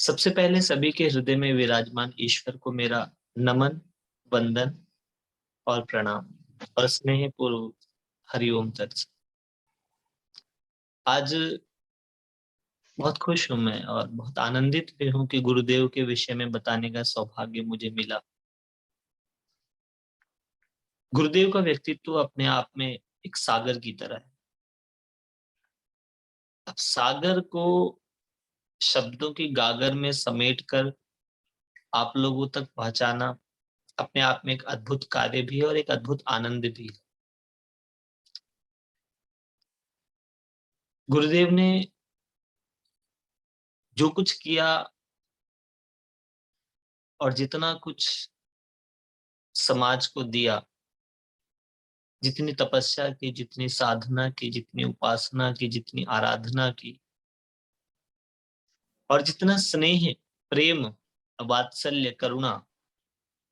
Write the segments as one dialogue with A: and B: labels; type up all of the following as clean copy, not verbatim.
A: सबसे पहले सभी के हृदय में विराजमान ईश्वर को मेरा नमन, वंदन और प्रणाम और स्नेह पूर्व हरिओम तत्सत। आज बहुत खुश हूं मैं और बहुत आनंदित भी हूं कि गुरुदेव के विषय में बताने का सौभाग्य मुझे मिला। गुरुदेव का व्यक्तित्व अपने आप में एक सागर की तरह है। अब सागर को शब्दों की गागर में समेटकर आप लोगों तक पहुंचाना अपने आप में एक अद्भुत कार्य भी है और एक अद्भुत आनंद भी है। गुरुदेव ने जो कुछ किया और जितना कुछ समाज को दिया, जितनी तपस्या की, जितनी साधना की, जितनी उपासना की, जितनी आराधना की और जितना स्नेह, प्रेम, वात्सल्य, करुणा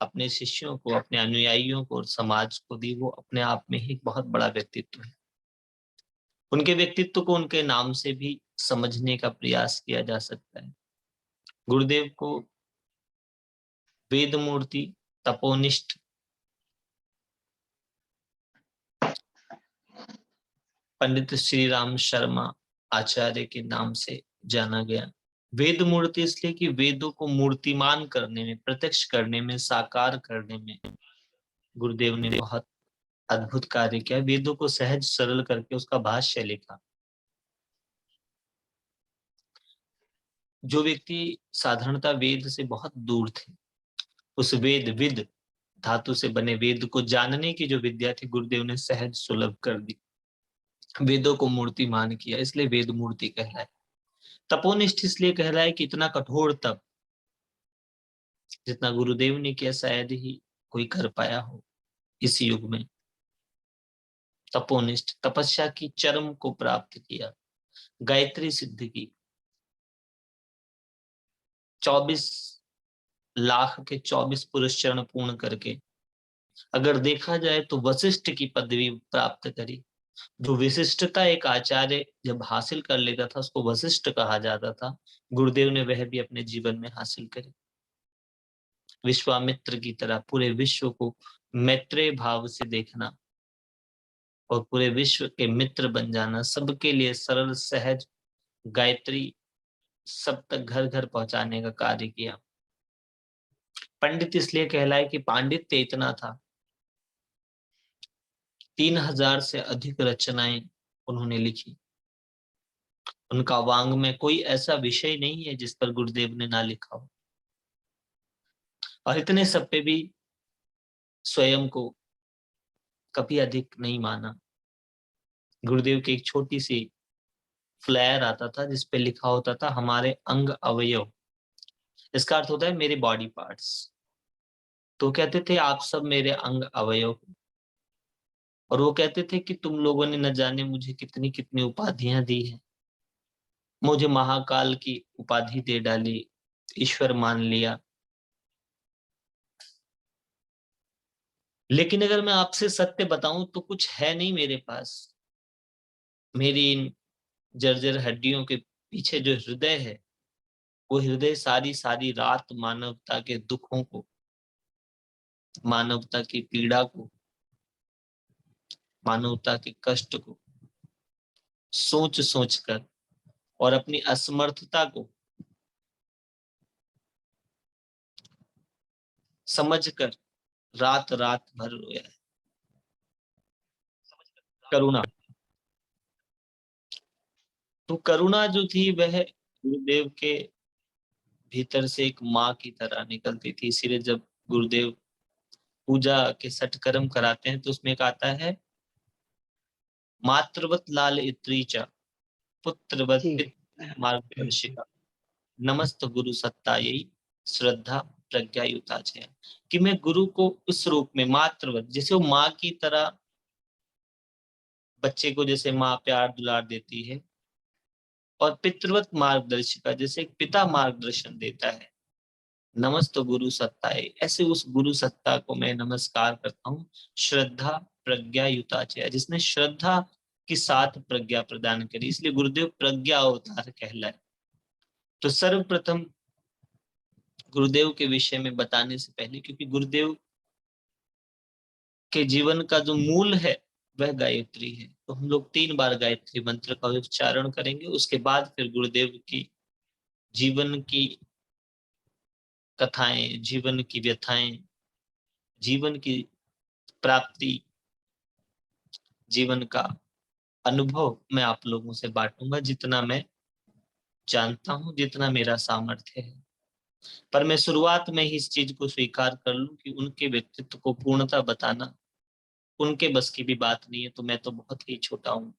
A: अपने शिष्यों को, अपने अनुयायियों को और समाज को दी, वो अपने आप में ही एक बहुत बड़ा व्यक्तित्व है। उनके व्यक्तित्व को उनके नाम से भी समझने का प्रयास किया जा सकता है। गुरुदेव को वेद मूर्ति, तपोनिष्ठ, पंडित श्री राम शर्मा आचार्य के नाम से जाना गया। वेद मूर्ति इसलिए कि वेदों को मूर्तिमान करने में, प्रत्यक्ष करने में, साकार करने में गुरुदेव ने बहुत अद्भुत कार्य किया। वेदों को सहज सरल करके उसका भाष्य लिखा। जो व्यक्ति साधारणतः वेद से बहुत दूर थे, उस विद धातु से बने वेद को जानने की जो विद्या थी, गुरुदेव ने सहज सुलभ कर दी। वेदों को मूर्तिमान किया, इसलिए वेद मूर्ति कहलाए। तपोनिष्ठ इसलिए कहलाए कि इतना कठोर तप जितना गुरुदेव ने किया शायद ही कोई कर पाया हो इस युग में। तपोनिष्ठ, तपस्या की चरम को प्राप्त किया, गायत्री सिद्ध की, 24 लाख के 24 पुरुष चरण पूर्ण करके अगर देखा जाए तो वशिष्ठ की पदवी प्राप्त करी। जो विशिष्टता एक आचार्य जब हासिल कर लेता था उसको वशिष्ठ कहा जाता था। गुरुदेव ने वह भी अपने जीवन में हासिल करी। विश्वामित्र की तरह पूरे विश्व को मैत्रेय भाव से देखना और पूरे विश्व के मित्र बन जाना, सबके लिए सरल सहज गायत्री सब तक घर घर पहुंचाने का कार्य किया। पंडित इसलिए कहलाए कि पांडित्य इतना था, 3000 से अधिक रचनाएं उन्होंने लिखी। उनका वांग में कोई ऐसा विषय नहीं है जिस पर गुरुदेव ने ना लिखा हो। और इतने सब पे भी स्वयं को कभी अधिक नहीं माना। गुरुदेव की एक छोटी सी फ्लायर आता था जिसपे लिखा होता था हमारे अंग अवयव। इसका अर्थ होता है मेरे बॉडी पार्ट्स। तो कहते थे आप सब मेरे अंग अवयव हो। और वो कहते थे कि तुम लोगों ने न जाने मुझे कितनी कितनी उपाधियां दी हैं। मुझे महाकाल की उपाधि दे डाली, ईश्वर मान लिया। लेकिन अगर मैं आपसे सत्य बताऊं तो कुछ है नहीं मेरे पास। मेरी इन जर्जर हड्डियों के पीछे जो हृदय है, वो हृदय सारी सारी रात मानवता के दुखों को, मानवता की पीड़ा को, मानवता के कष्ट को सोच सोच कर और अपनी असमर्थता को समझकर रात रात भर रोया है। करुणा, तो करुणा जो थी वह गुरुदेव के भीतर से एक माँ की तरह निकलती थी। इसीलिए जब गुरुदेव पूजा के सठकर्म कराते हैं तो उसमें एक आता है मातृवत लाल इत्रीचा पुत्रवत
B: जी।
A: पितृ मार्गदर्शिका नमस्त गुरु सत्तायै श्रद्धा प्रज्ञायुता है। कि मैं गुरु को उस रूप में मातृवत, जैसे वो माँ की तरह बच्चे को जैसे माँ प्यार दुलार देती है, और पितृवत मार्गदर्शिका जैसे एक पिता मार्गदर्शन देता है, नमस्त गुरु सत्ताए, ऐसे उस गुरु सत्ता को मैं नमस्कार करता हूँ। श्रद्धा प्रज्ञा युताचय, जिसने श्रद्धा के साथ प्रज्ञा प्रदान करी, इसलिए गुरुदेव प्रज्ञा अवतार कहलाए। तो सर्वप्रथम गुरुदेव के विषय में बताने से पहले, क्योंकि गुरुदेव के जीवन का जो मूल है वह गायत्री है, तो हम लोग 3 बार गायत्री मंत्र का उच्चारण करेंगे। उसके बाद फिर गुरुदेव की जीवन की कथाएं, जीवन की व्यथाएं, जीवन की प्राप्ति, जीवन का अनुभव मैं आप लोगों से बांटूंगा, जितना मैं जानता हूं, जितना मेरा सामर्थ्य है। पर मैं शुरुआत में ही इस चीज को स्वीकार कर लूं कि उनके व्यक्तित्व को पूर्णता बताना उनके बस की भी बात नहीं है, तो मैं तो बहुत ही छोटा हूं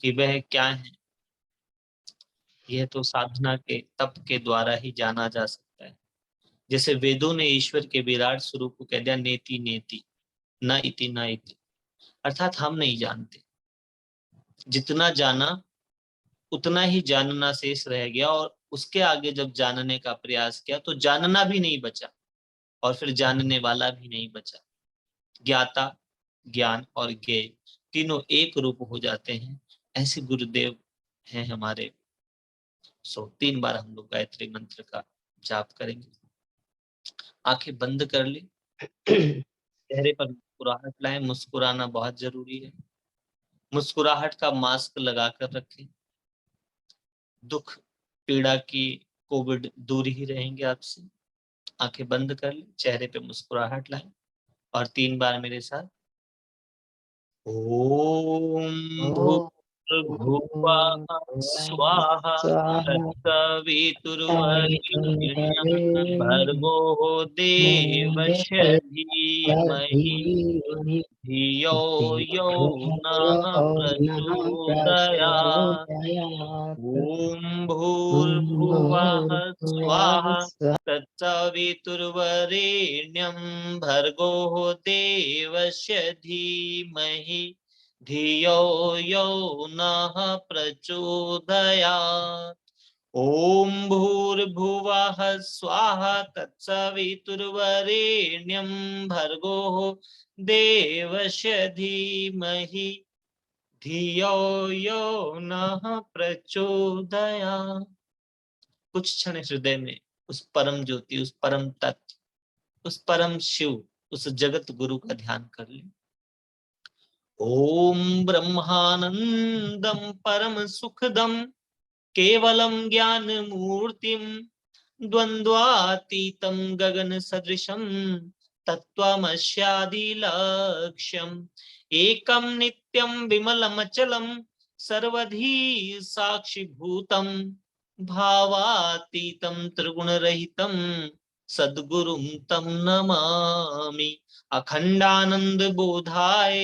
A: कि वह क्या है, यह तो साधना के तप के द्वारा ही जाना जा सकता है। जैसे वेदों ने ईश्वर के विराट स्वरूप को कह दिया, नेति नेति न इति न इति, अर्थात हम नहीं जानते। जितना जाना उतना ही जानना शेष रह गया, और उसके आगे जब जानने का प्रयास किया तो जानना भी नहीं बचा, और फिर जानने वाला भी नहीं बचा। ज्ञाता, ज्ञान और ज्ञेय तीनों एक रूप हो जाते हैं, ऐसे गुरुदेव हैं हमारे। 3 बार हम लोग गायत्री मंत्र का जाप करेंगे। आंखें बंद कर ली, चेहरे पर मुस्कुराहट लाएं। मुस्कुराना बहुत जरूरी है। मुस्कुराहट का मास्क लगाकर रखें। दुख पीड़ा की कोविड दूर ही रहेंगे आपसे। आंखें बंद कर लें, चेहरे पे मुस्कुराहट लाएं और 3 बार मेरे साथ ओम भूर्भुवः स्वाहा तत्सवितुर्वरेण्यं भर्गो देवस्य धीमहि धियो यो नः प्रचोदयात्। ओम भूर्भुवः स्वाहा तत्सवितुर्वरेण्यं भर्गो देवस्य धीमहि धियो यो नः प्रचोदयात्। ओम भूर्भुवः स्वाहा तत्सवितुर्वरेण्यं भर्गो देवस्य धीमहि धियो यो नः प्रचोदयात्। कुछ क्षण हृदय में उस परम ज्योति, उस परम तत्व, उस परम शिव, उस जगत गुरु का ध्यान कर ले। ओम ब्रह्मानंदम परम सुखदम केवलम ज्ञान मूर्तिम द्वंद्वातीतम गगन सदृशम तत्वमस्यादि लक्ष्यम एकम नित्यम विमलमचलम सर्वधी साक्षिभूतम भावातीतं त्रिगुणरहितं सद्गुरुं तं नमामि। अखंडानंद बोधाय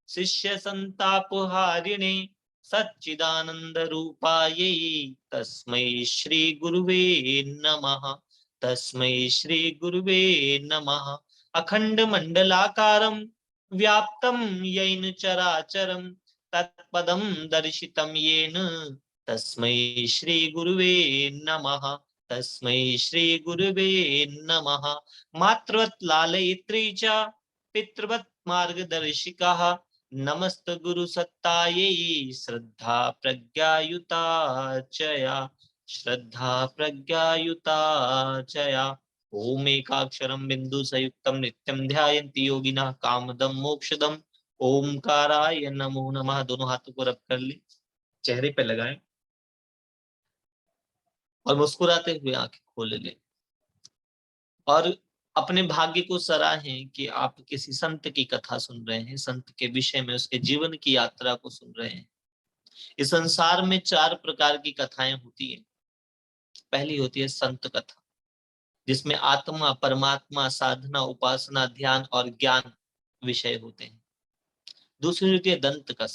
A: शिष्य संतापहारिणे सच्चिदानंद रूपायै तस्मै श्री गुरुवे नमः। तस्मै श्री गुरुवे नमः। अखंड मंडलाकारं व्याप्तं येन चराचरं तत्पदं दर्शितं येन तस्मै श्री गुरुवे नमः। तस्मै श्री गुरुवे नमः। मातृवत् लालयित्री च पितृवत् मार्गदर्शिकाः नमस्त गुरु सत्तायै श्रद्धा प्रज्ञायुता चया। श्रद्धा प्रज्ञायुता चया। ओम एकाक्षरं बिंदु संयुक्तं नित्यं ध्यायन्ति योगिनः कामदं मोक्षदं। ओमकाराय नमो नमः। दोनों हाथों को रब कर ले, चेहरे पे लगाएं और मुस्कुराते हुए आंखें खोल ले, और अपने भाग्य को सराहें कि आप किसी संत की कथा सुन रहे हैं, संत के विषय में, उसके जीवन की यात्रा को सुन रहे हैं। इस संसार में 4 प्रकार की कथाएं होती हैं। पहली होती है संत कथा, जिसमें आत्मा, परमात्मा, साधना, उपासना, ध्यान और ज्ञान विषय होते हैं। दूसरी होती है दंत कथा,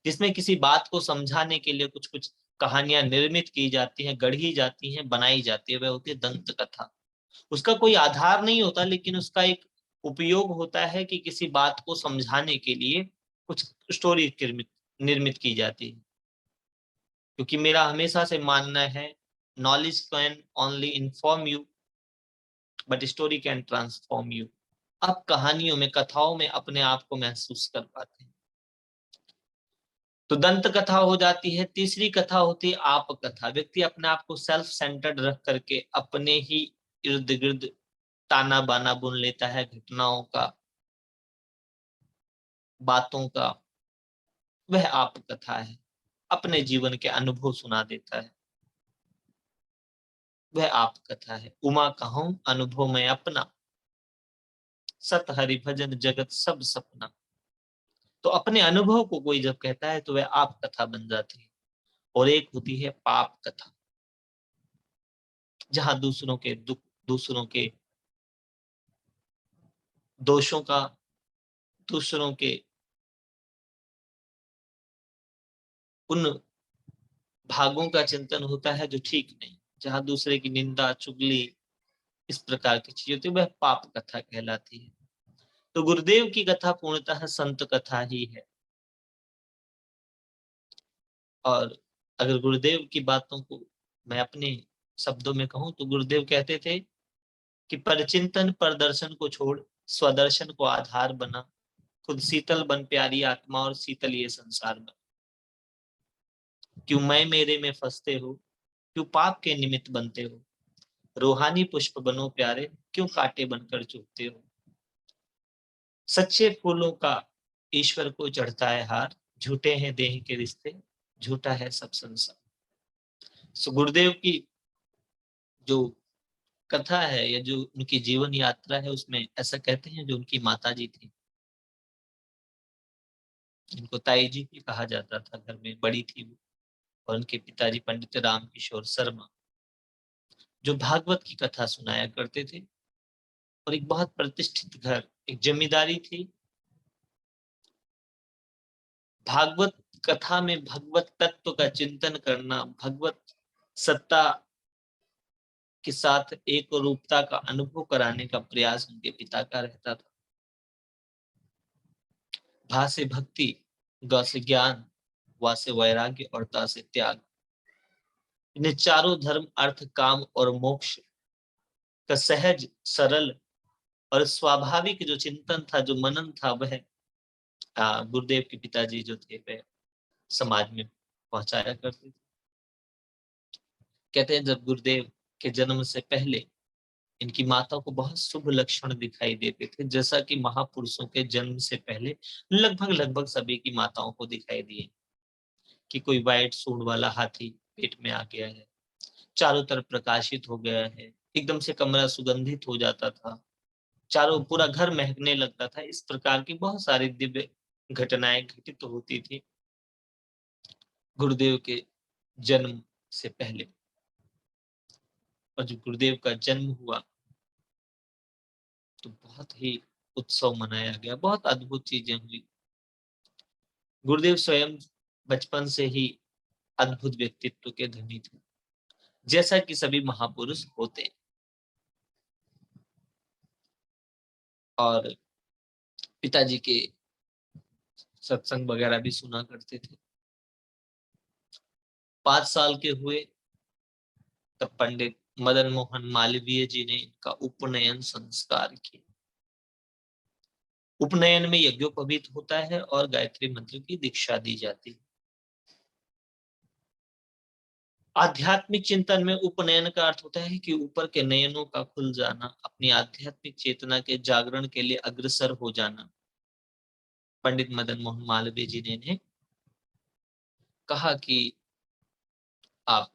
A: जिसमें किसी बात को समझाने के लिए कुछ कुछ कहानियां निर्मित की जाती हैं, गढ़ी जाती हैं, बनाई जाती है, वह होती है दंत कथा। उसका कोई आधार नहीं होता, लेकिन उसका एक उपयोग होता है कि किसी बात को समझाने के लिए कुछ स्टोरी निर्मित की जाती है। क्योंकि मेरा हमेशा से मानना है, knowledge can only inform you but story can transform you. आप कहानियों में, कथाओं में अपने आप को महसूस कर पाते हैं। तो दंत कथा हो जाती है। तीसरी कथा होती है आप कथा। व्यक्ति अपने आप को सेल्फ सेंटर्ड रख करके अपने ही इर्द गिर्द ताना बाना बुन लेता है, घटनाओं का, बातों का। वह आप कथा है। अपने जीवन के अनुभव सुना देता है, वह आप कथा है। उमा कहूं अनुभव में अपना, सत हरि भजन जगत सब सपना। तो अपने अनुभव को कोई जब कहता है तो वह आप कथा बन जाती है। और एक होती है पाप कथा, जहां दूसरों के दुख, दूसरों के दोषों का, दूसरों के उन भागों का चिंतन होता है जो ठीक नहीं, जहां दूसरे की निंदा चुगली इस प्रकार की चीज होती है, वह पाप कथा कहलाती है। तो गुरुदेव की कथा पूर्णतः संत कथा ही है। और अगर गुरुदेव की बातों को मैं अपने शब्दों में कहूं तो गुरुदेव कहते थे कि परचिंतन प्रदर्शन को छोड़ स्वदर्शन को आधार बना, खुद शीतल बन प्यारी आत्मा और शीतल ये संसार बन। क्यों मैं मेरे में फंसते हो, क्यों पाप के निमित्त बनते हो, रूहानी पुष्प बनो प्यारे, क्यों कांटे बनकर चुभते हो। सच्चे फूलों का ईश्वर को चढ़ता है हार, झूठे हैं देह के रिश्ते, झूठा है सब संसार। सो गुरुदेव की जो कथा है या जो उनकी जीवन यात्रा है, उसमें ऐसा कहते हैं जो उनकी माता जी थी, जिनको ताई जी भी कहा जाता था, घर में बड़ी थी वो, और उनके पिताजी पंडित राम किशोर शर्मा, जो भागवत की कथा सुनाया करते थे। और एक बहुत प्रतिष्ठित घर, एक जमींदारी थी। भागवत कथा में भगवत तत्व का चिंतन करना, भगवत सत्ता के साथ एक रूपता का अनुभव कराने का प्रयास उनके पिता का रहता था। भा से भक्ति, ग से ज्ञान, वा से वैराग्य और ता से त्याग। इन्हें चारों धर्म अर्थ काम और मोक्ष का सहज सरल और स्वाभाविक जो चिंतन था, जो मनन था, वह गुरुदेव के पिताजी जो थे वह समाज में पहुंचाया करते थे। कहते हैं जब गुरुदेव के जन्म से पहले इनकी माता को बहुत शुभ लक्षण दिखाई देते थे, जैसा कि महापुरुषों के जन्म से पहले लगभग लगभग सभी की माताओं को दिखाई दिए, कि कोई वाइट सूंड वाला हाथी पेट में आ गया है, चारों तरफ प्रकाशित हो गया है, एकदम से कमरा सुगंधित हो जाता था, चारों पूरा घर महकने लगता था। इस प्रकार की बहुत सारी दिव्य घटनाएं घटित तो होती थी गुरुदेव के जन्म से पहले। और जब गुरुदेव का जन्म हुआ तो बहुत ही उत्सव मनाया गया, बहुत अद्भुत चीजें हुई। गुरुदेव स्वयं बचपन से ही अद्भुत व्यक्तित्व के धनी थे, जैसा कि सभी महापुरुष होते। और पिताजी के सत्संग वगैरह भी सुना करते थे। 5 साल के हुए तब पंडित मदन मोहन मालवीय जी ने इनका उपनयन संस्कार किया। उपनयन में यज्ञोपवीत होता है और गायत्री मंत्र की दीक्षा दी जाती है। आध्यात्मिक चिंतन में उपनयन का अर्थ होता है कि ऊपर के नयनों का खुल जाना, अपनी आध्यात्मिक चेतना के जागरण के लिए अग्रसर हो जाना। पंडित मदन मोहन मालवीय जी ने इन्हें कहा कि आप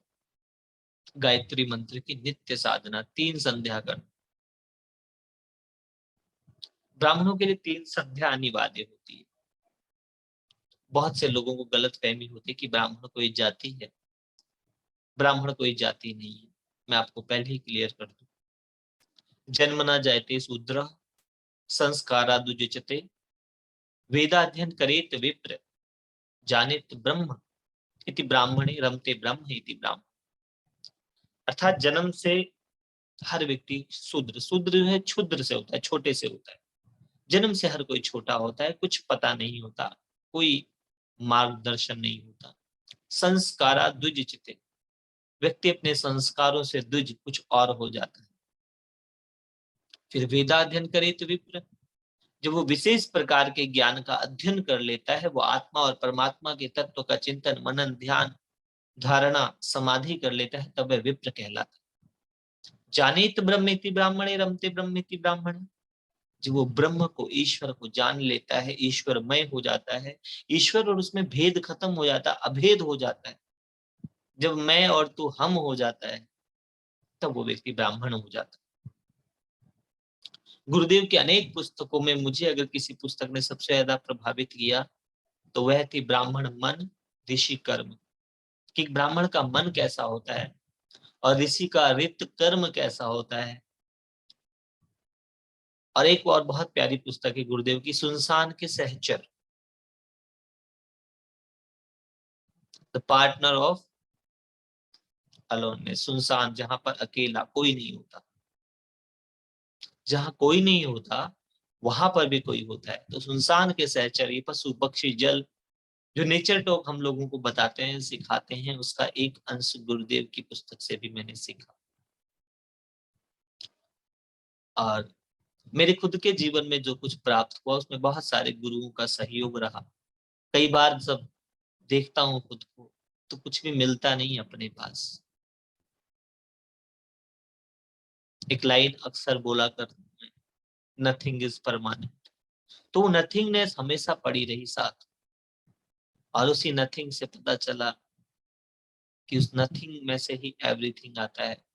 A: गायत्री मंत्र की नित्य साधना 3 संध्या कर। ब्राह्मणों के लिए 3 संध्या अनिवार्य होती है। बहुत से लोगों को गलत फहमी होती है कि ब्राह्मण कोई जाति है। ब्राह्मण कोई जाति नहीं है, मैं आपको पहले ही क्लियर कर दूं। जन्मना जायते शूद्र संस्कारादुजचते, वेदाध्ययन करेत विप्र, जानेत ब्रह्म इति ब्राह्मणे रमते ब्रह्म इति ब्राह्मण। अर्थात जन्म से हर व्यक्ति शूद्र, शूद्र है क्षुद्र से होता है, छोटे से होता है। जन्म से हर कोई छोटा होता है, कुछ पता नहीं होता, कोई मार्गदर्शन नहीं होता। संस्कारा द्विजचिते, व्यक्ति अपने संस्कारों से द्विज कुछ और हो जाता है। फिर वेदाध्ययन करे तो विप्र, जब वो विशेष प्रकार के ज्ञान का अध्ययन कर लेता है, वो आत्मा और परमात्मा के तत्व का चिंतन, मनन, ध्यान, धारणा, समाधि कर लेता है, तब वह विप्र कहलाता है। जानेत ब्रह्मेति ब्राह्मणे रमते ब्रह्मेति ब्राह्मणे। जब वो ब्रह्म को, ईश्वर को जान लेता है, ईश्वरमय हो जाता है, ईश्वर और उसमें भेद खत्म हो जाता है, अभेद हो जाता है, जब मैं और तू हम हो जाता है, तब वो व्यक्ति ब्राह्मण हो जाता है। गुरुदेव की अनेक पुस्तकों में मुझे अगर किसी पुस्तक ने सबसे ज्यादा प्रभावित किया तो वह थी ब्राह्मण मन ऋषि कर्म, कि ब्राह्मण का मन कैसा होता है और ऋषि का ऋत कर्म कैसा होता है। और एक और बहुत प्यारी पुस्तक है गुरुदेव की, सुनसान के सहचर, द पार्टनर ऑफ अलोननेस। सुनसान, जहां पर अकेला कोई नहीं होता, जहां कोई नहीं होता वहां पर भी कोई होता है। तो सुनसान के सहचर, ये पशु पक्षी जल, जो नेचर टॉक हम लोगों को बताते हैं, सिखाते हैं, उसका एक अंश गुरुदेव की पुस्तक से भी मैंने सीखा। और मेरे खुद के जीवन में जो कुछ प्राप्त हुआ उसमें बहुत सारे गुरुओं का सहयोग रहा। कई बार जब देखता हूँ खुद को तो कुछ भी मिलता नहीं अपने पास। एक लाइन अक्सर बोला करता हूं, नथिंग इज परमानेंट। तो वो नथिंगनेस हमेशा पड़ी रही साथ, और उसी नथिंग से पता चला कि उस नथिंग में से ही एवरीथिंग आता है।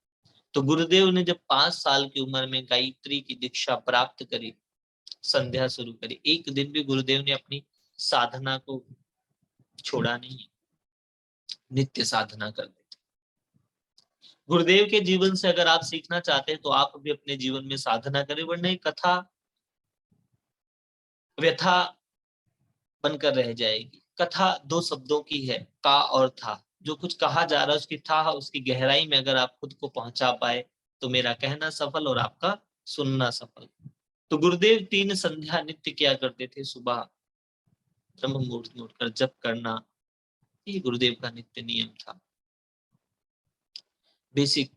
A: तो गुरुदेव ने जब 5 साल की उम्र में गायत्री की दीक्षा प्राप्त करी, संध्या शुरू करी, एक दिन भी गुरुदेव ने अपनी साधना को छोड़ा नहीं, नित्य साधना करते। गुरुदेव के जीवन से अगर आप सीखना चाहते हैं तो आप भी अपने जीवन में साधना करें, वरना कथा व्यथा बनकर रह जाएगी। कथा दो शब्दों की है, का और था। जो कुछ कहा जा रहा है उसकी था, उसकी गहराई में अगर आप खुद को पहुंचा पाए तो मेरा कहना सफल और आपका सुनना सफल। तो गुरुदेव 3 संध्या नित्य किया करते थे। सुबह ब्रह्म मुहूर्त में उठकर जप करना, ये गुरुदेव का नित्य नियम था। बेसिक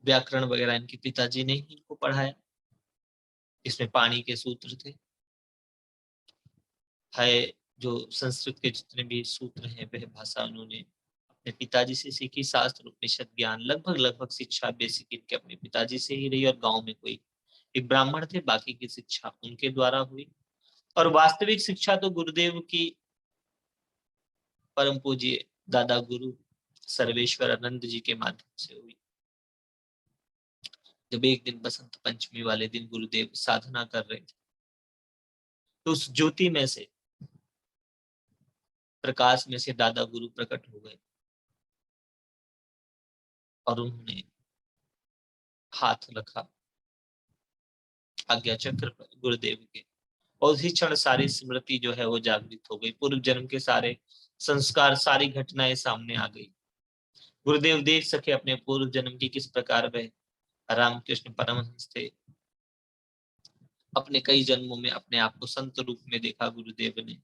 A: व्याकरण वगैरह इनके पिताजी ने ही इनको पढ़ाया। इसमें पानी के सूत्र थे, है जो संस्कृत के जितने भी सूत्र हैं वह भाषा उन्होंने अपने पिताजी से सीखी। शास्त्र उपनिषद ज्ञान लगभग लगभग शिक्षा बेसिक इनके अपने पिताजी से ही रही, और गांव में कोई एक ब्राह्मण थे, बाकी की शिक्षा उनके द्वारा हुई। और वास्तविक शिक्षा तो गुरुदेव की परम पूज्य दादा गुरु सर्वेश्वर आनंद जी के माध्यम से हुई। जब एक दिन बसंत पंचमी वाले दिन गुरुदेव साधना कर रहे थे तो उस ज्योति में से, प्रकाश में से दादा गुरु प्रकट हो गए और उन्होंने हाथ रखा आज्ञा चक्र पर गुरुदेव के, और उसी क्षण सारी स्मृति जो है वो जागृत हो गई। पूर्व जन्म के सारे संस्कार, सारी घटनाएं सामने आ गई। गुरुदेव देख सके अपने पूर्व जन्म की, किस प्रकार वह रामकृष्ण परमहंस थे। अपने कई जन्मों में अपने आप को संत रूप में देखा गुरुदेव ने।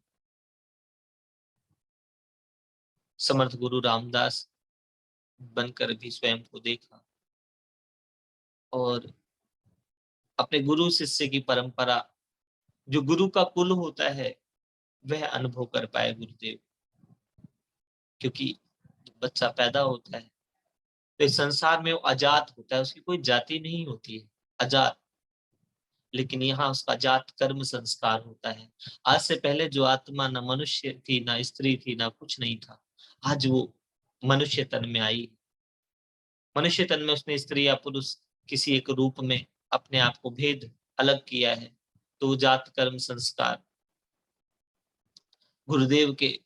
A: समर्थ गुरु रामदास बनकर भी स्वयं को देखा, और अपने गुरु शिष्य की परंपरा, जो गुरु का कुल होता है, वह अनुभव कर पाए गुरुदेव। क्योंकि बच्चा पैदा होता है तो इस संसार में वो अजात होता है, उसकी कोई जाति नहीं होती है, अजात। लेकिन यहाँ उसका जात कर्म संस्कार होता है। आज से पहले जो आत्मा न मनुष्य थी, ना स्त्री थी, ना कुछ नहीं था, आज वो मनुष्य तन में आई। मनुष्य तन में उसने स्त्री या पुरुष किसी एक रूप में अपने आप को भेद अलग किया है। तो जात कर्म संस्कार गुरुदेव के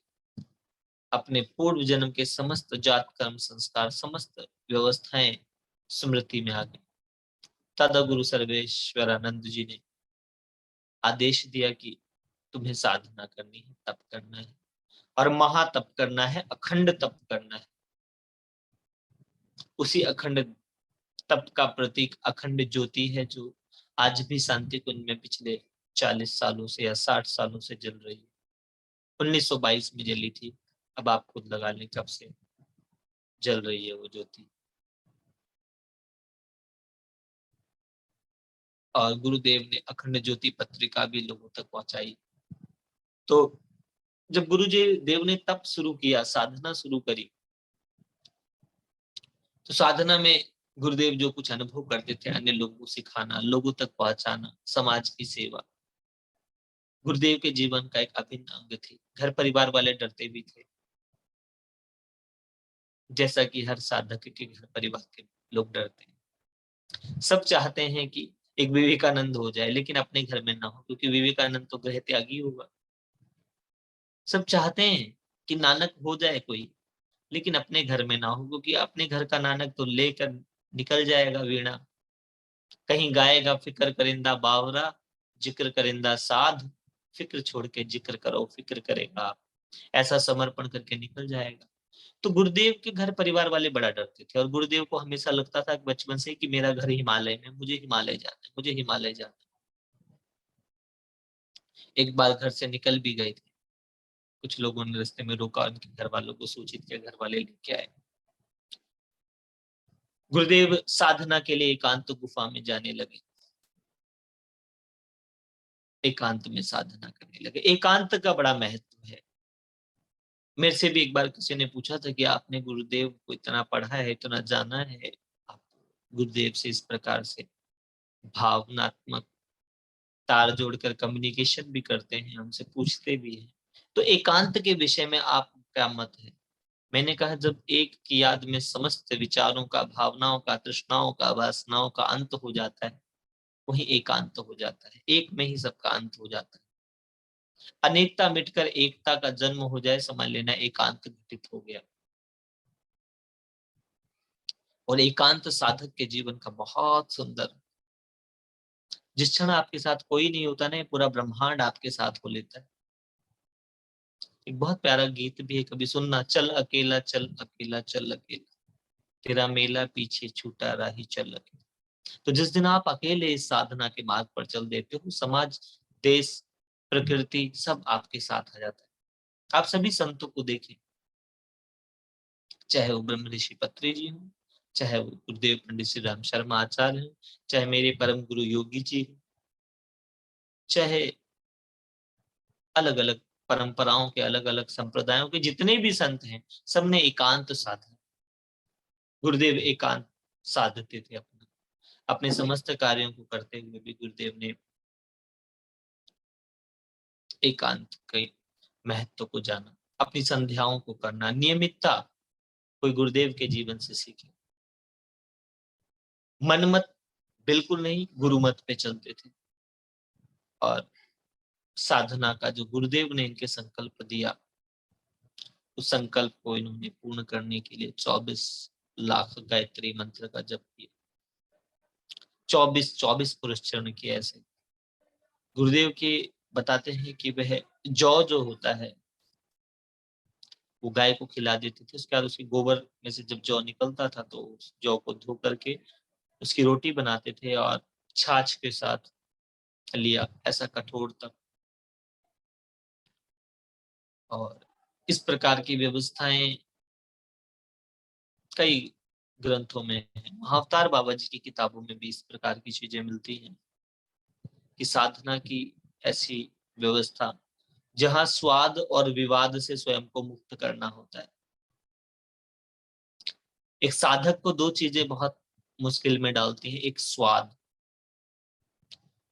A: अपने पूर्व जन्म के समस्त जात कर्म संस्कार, समस्त व्यवस्थाएं स्मृति में आ गई। तदा गुरु सर्वेश्वरानंद जी ने आदेश दिया कि तुम्हें साधना करनी है, तप करना है, और महातप करना है, अखंड तप करना है। उसी अखंड तप का प्रतीक अखंड ज्योति है, जो आज भी शांति कुंज में पिछले 40 सालों से या 60 सालों से जल रही है। 1922 में जली थी, अब आप खुद लगा लें कब से जल रही है वो ज्योति। और गुरुदेव ने अखंड ज्योति पत्रिका भी लोगों तक पहुंचाई। तो जब गुरु जी देव ने तप शुरू किया, साधना शुरू करी, तो साधना में गुरुदेव जो कुछ अनुभव करते थे, अन्य लोगों को सिखाना, लोगों तक पहुंचाना, समाज की सेवा, गुरुदेव के जीवन का एक अभिन्न अंग थी। घर परिवार वाले डरते भी थे, जैसा कि हर साधक के घर परिवार के लोग डरते हैं। सब चाहते हैं कि एक विवेकानंद हो जाए, लेकिन अपने घर में ना हो, क्योंकि विवेकानंद तो गृह त्यागी होगा। सब चाहते हैं कि नानक हो जाए कोई, लेकिन अपने घर में ना हो, क्योंकि अपने घर का नानक तो लेकर निकल जाएगा वीणा, कहीं गाएगा फिक्र करिंदा बावरा, जिक्र करिंदा साध, फिक्र छोड़ के जिक्र करो फिक्र करेगा, ऐसा समर्पण करके निकल जाएगा। तो गुरुदेव के घर परिवार वाले बड़ा डरते थे, और गुरुदेव को हमेशा लगता था बचपन से कि मेरा घर हिमालय में, मुझे हिमालय जाना है, मुझे हिमालय जाना है। एक बार घर से निकल भी गए थे, कुछ लोगों ने रास्ते में रोका, उनके घर वालों को सूचित किया, घर वाले लेके आए। गुरुदेव साधना के लिए एकांत गुफा में जाने लगे, एकांत में साधना करने लगे। एकांत का बड़ा महत्व है। मेरे से भी एक बार किसी ने पूछा था कि आपने गुरुदेव को इतना पढ़ा है, इतना जाना है, आप गुरुदेव से इस प्रकार से भावनात्मक तार जोड़कर कम्युनिकेशन भी करते हैं, हमसे पूछते भी हैं, तो एकांत के विषय में आप क्या मत है? मैंने कहा, जब एक की याद में समस्त विचारों का, भावनाओं का, तृष्णाओं का, वासनाओं का अंत हो जाता है, वही एकांत हो जाता है। एक में ही सबका अंत हो जाता है। अनेकता मिटकर एकता का जन्म हो जाए, समझ लेना एकांत घटित हो गया। और एकांत साधक के जीवन का बहुत सुंदर, जिस क्षण आपके साथ कोई नहीं होता ना, पूरा ब्रह्मांड आपके साथ हो लेता है। एक बहुत प्यारा गीत भी है, कभी सुनना, चल अकेला चल अकेला चल अकेला, तेरा मेला पीछे छूटा राही चल अकेला। तो जिस दिन आप अकेले इस साधना के मार्ग पर चल देते हो, समाज, देश, प्रकृति सब आपके साथ आ जाता है। आप सभी संतों को देखें, चाहे वो ब्रह्म ऋषि पत्री जी हो, चाहे वो गुरुदेव पंडित श्री राम शर्मा आचार्य हो, चाहे मेरे परम गुरु योगी जी हो, चाहे अलग अलग परंपराओं के, अलग अलग संप्रदायों के जितने भी संत हैं, सबने एकांत साधा। गुरुदेव एकांत साधते थे, अपने समस्त कार्यों को करते हुए भी गुरुदेव ने एकांत के महत्व को जाना, अपनी संध्याओं को करना, नियमितता कोई गुरुदेव के जीवन से सीखे। मनमत बिल्कुल नहीं, गुरुमत पे चलते थे। और साधना का जो गुरुदेव ने इनके संकल्प दिया, उस संकल्प को इन्होंने पूर्ण करने के लिए 24 लाख गायत्री मंत्र का जप किया, 24 पुरस्चरण किए ऐसे। गुरुदेव के बताते हैं कि वह जौ जो होता है, वो गाय को खिला देते थे, उसके बाद उसके गोबर में से जब जौ निकलता था, तो उस जौ को धो करके उसकी रोटी बनाते थे और छाछ के साथ लिया, ऐसा कठोर तक। और इस प्रकार की व्यवस्थाएं कई ग्रंथों में है। महाअवतार बाबा जी की किताबों में भी इस प्रकार की चीजें मिलती हैं कि साधना की ऐसी व्यवस्था, जहां स्वाद और विवाद से स्वयं को मुक्त करना होता है। एक साधक को दो चीजें बहुत मुश्किल में डालती हैं, एक स्वाद,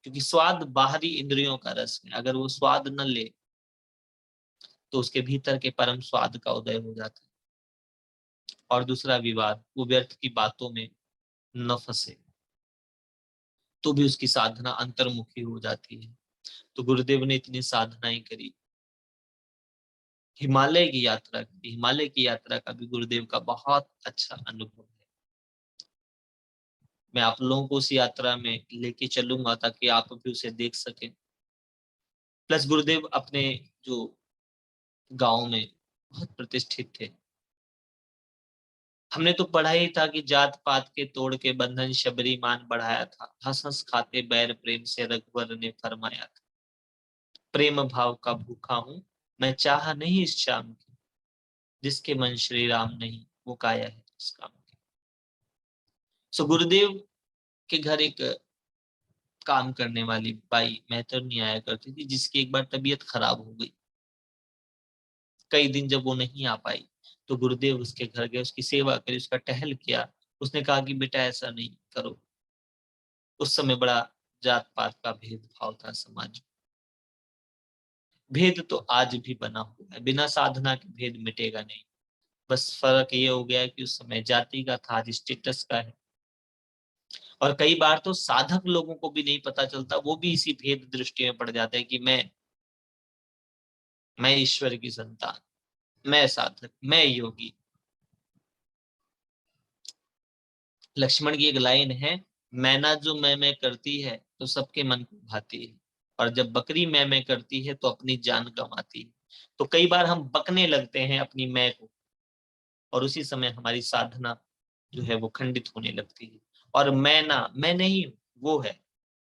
A: क्योंकि स्वाद बाहरी इंद्रियों का रस है, अगर वो स्वाद न ले तो उसके भीतर के परम स्वाद का उदय हो जाता है। और दूसरा विवाद, वो व्यर्थ की बातों में न फंसे, तो भी उसकी साधना अंतर्मुखी हो जाती है। तो गुरुदेव ने इतनी साधनाएं करी, हिमालय की यात्रा की, हिमालय की यात्रा का भी गुरुदेव का बहुत अच्छा अनुभव है। मैं आप लोगों को उस यात्रा में लेके चलूंगा ताकि आप भी उसे देख सकें। प्लस गुरुदेव अपने जो गांव में बहुत प्रतिष्ठित थे। हमने तो पढ़ा ही था कि जात पात के तोड़ के बंधन शबरी मान बढ़ाया था, हंस हंस खाते बैर प्रेम से रघुवर ने फरमाया था। प्रेम भाव का भूखा हूं मैं, चाह नहीं इस शाम की, जिसके मन श्री राम नहीं वो काया है इस काम की। सो गुरुदेव के घर एक काम करने वाली बाई मैतरनी आया करती थी, जिसकी एक बार तबीयत खराब हो गई। कई दिन जब वो नहीं आ पाई तो गुरुदेव उसके घर गए, उसकी सेवा करी, उसका टहल किया। उसने कहा कि बेटा ऐसा नहीं करो। उस समय बड़ा जात पात का भेदभाव था समाज में। भेद तो आज भी बना हुआ है, बिना साधना के भेद मिटेगा नहीं। बस फर्क ये हो गया है कि उस समय जाति का था, आज स्टेटस का है। और कई बार तो साधक लोगों को भी नहीं पता चलता, वो भी इसी भेद दृष्टि में पड़ जाते हैं कि मैं ईश्वर की संतान, मैं साधक, मैं योगी। लक्ष्मण की एक लाइन है, मैना जो मैं करती है तो सबके मन को भाती है, और जब बकरी मैं करती है तो अपनी जान गंवाती है। तो कई बार हम बकने लगते हैं अपनी मैं को, और उसी समय हमारी साधना जो है वो खंडित होने लगती है। और मैं नहीं हूं, वो है।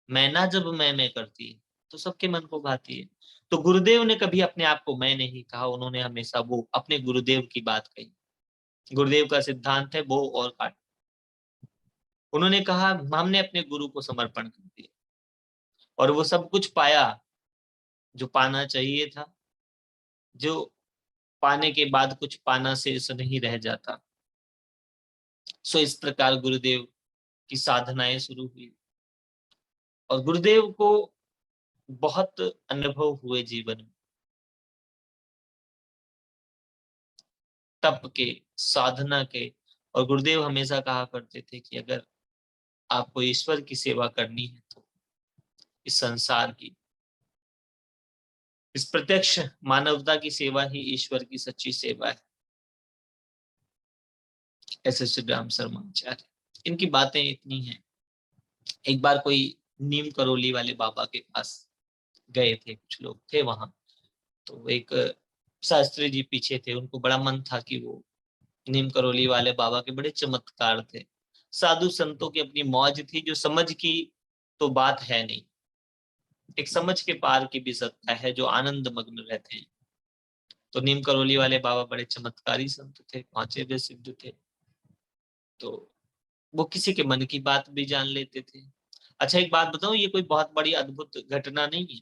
A: मैना जब मैं करती है तो सबके मन को भाती है। तो गुरुदेव ने कभी अपने आप को मैं नहीं कहा, उन्होंने हमेशा वो अपने गुरुदेव की बात कही। गुरुदेव का सिद्धांत है बो और काट। उन्होंने कहा हमने अपने गुरु को समर्पण कर दिया, और वो सब कुछ पाया जो पाना चाहिए था, जो पाने के बाद कुछ पाना शेष नहीं रह जाता। सो इस प्रकार गुरुदेव की साधनाएं शुरू हुई, और गुरुदेव को बहुत अनुभव हुए जीवन में, तप के, साधना के। और गुरुदेव हमेशा कहा करते थे कि अगर आपको ईश्वर की सेवा करनी है तो इस संसार की, इस प्रत्यक्ष मानवता की सेवा ही ईश्वर की सच्ची सेवा है। ऐसे श्री राम शर्माचार्य, इनकी बातें इतनी हैं। एक बार कोई नीम करोली वाले बाबा के पास गए थे, कुछ लोग थे वहां। तो एक शास्त्री जी पीछे थे, उनको बड़ा मन था कि वो नीम करोली वाले बाबा के बड़े चमत्कार थे। साधु संतों की अपनी मौज थी, जो समझ की तो बात है नहीं, एक समझ के पार की भी सत्ता है, जो आनंद मग्न रहते हैं। तो नीम करोली वाले बाबा बड़े चमत्कारी संत थे, पांचे वे सिद्ध थे। तो वो किसी के मन की बात भी जान लेते थे। अच्छा एक बात बताऊं, ये कोई बहुत बड़ी अद्भुत घटना नहीं है।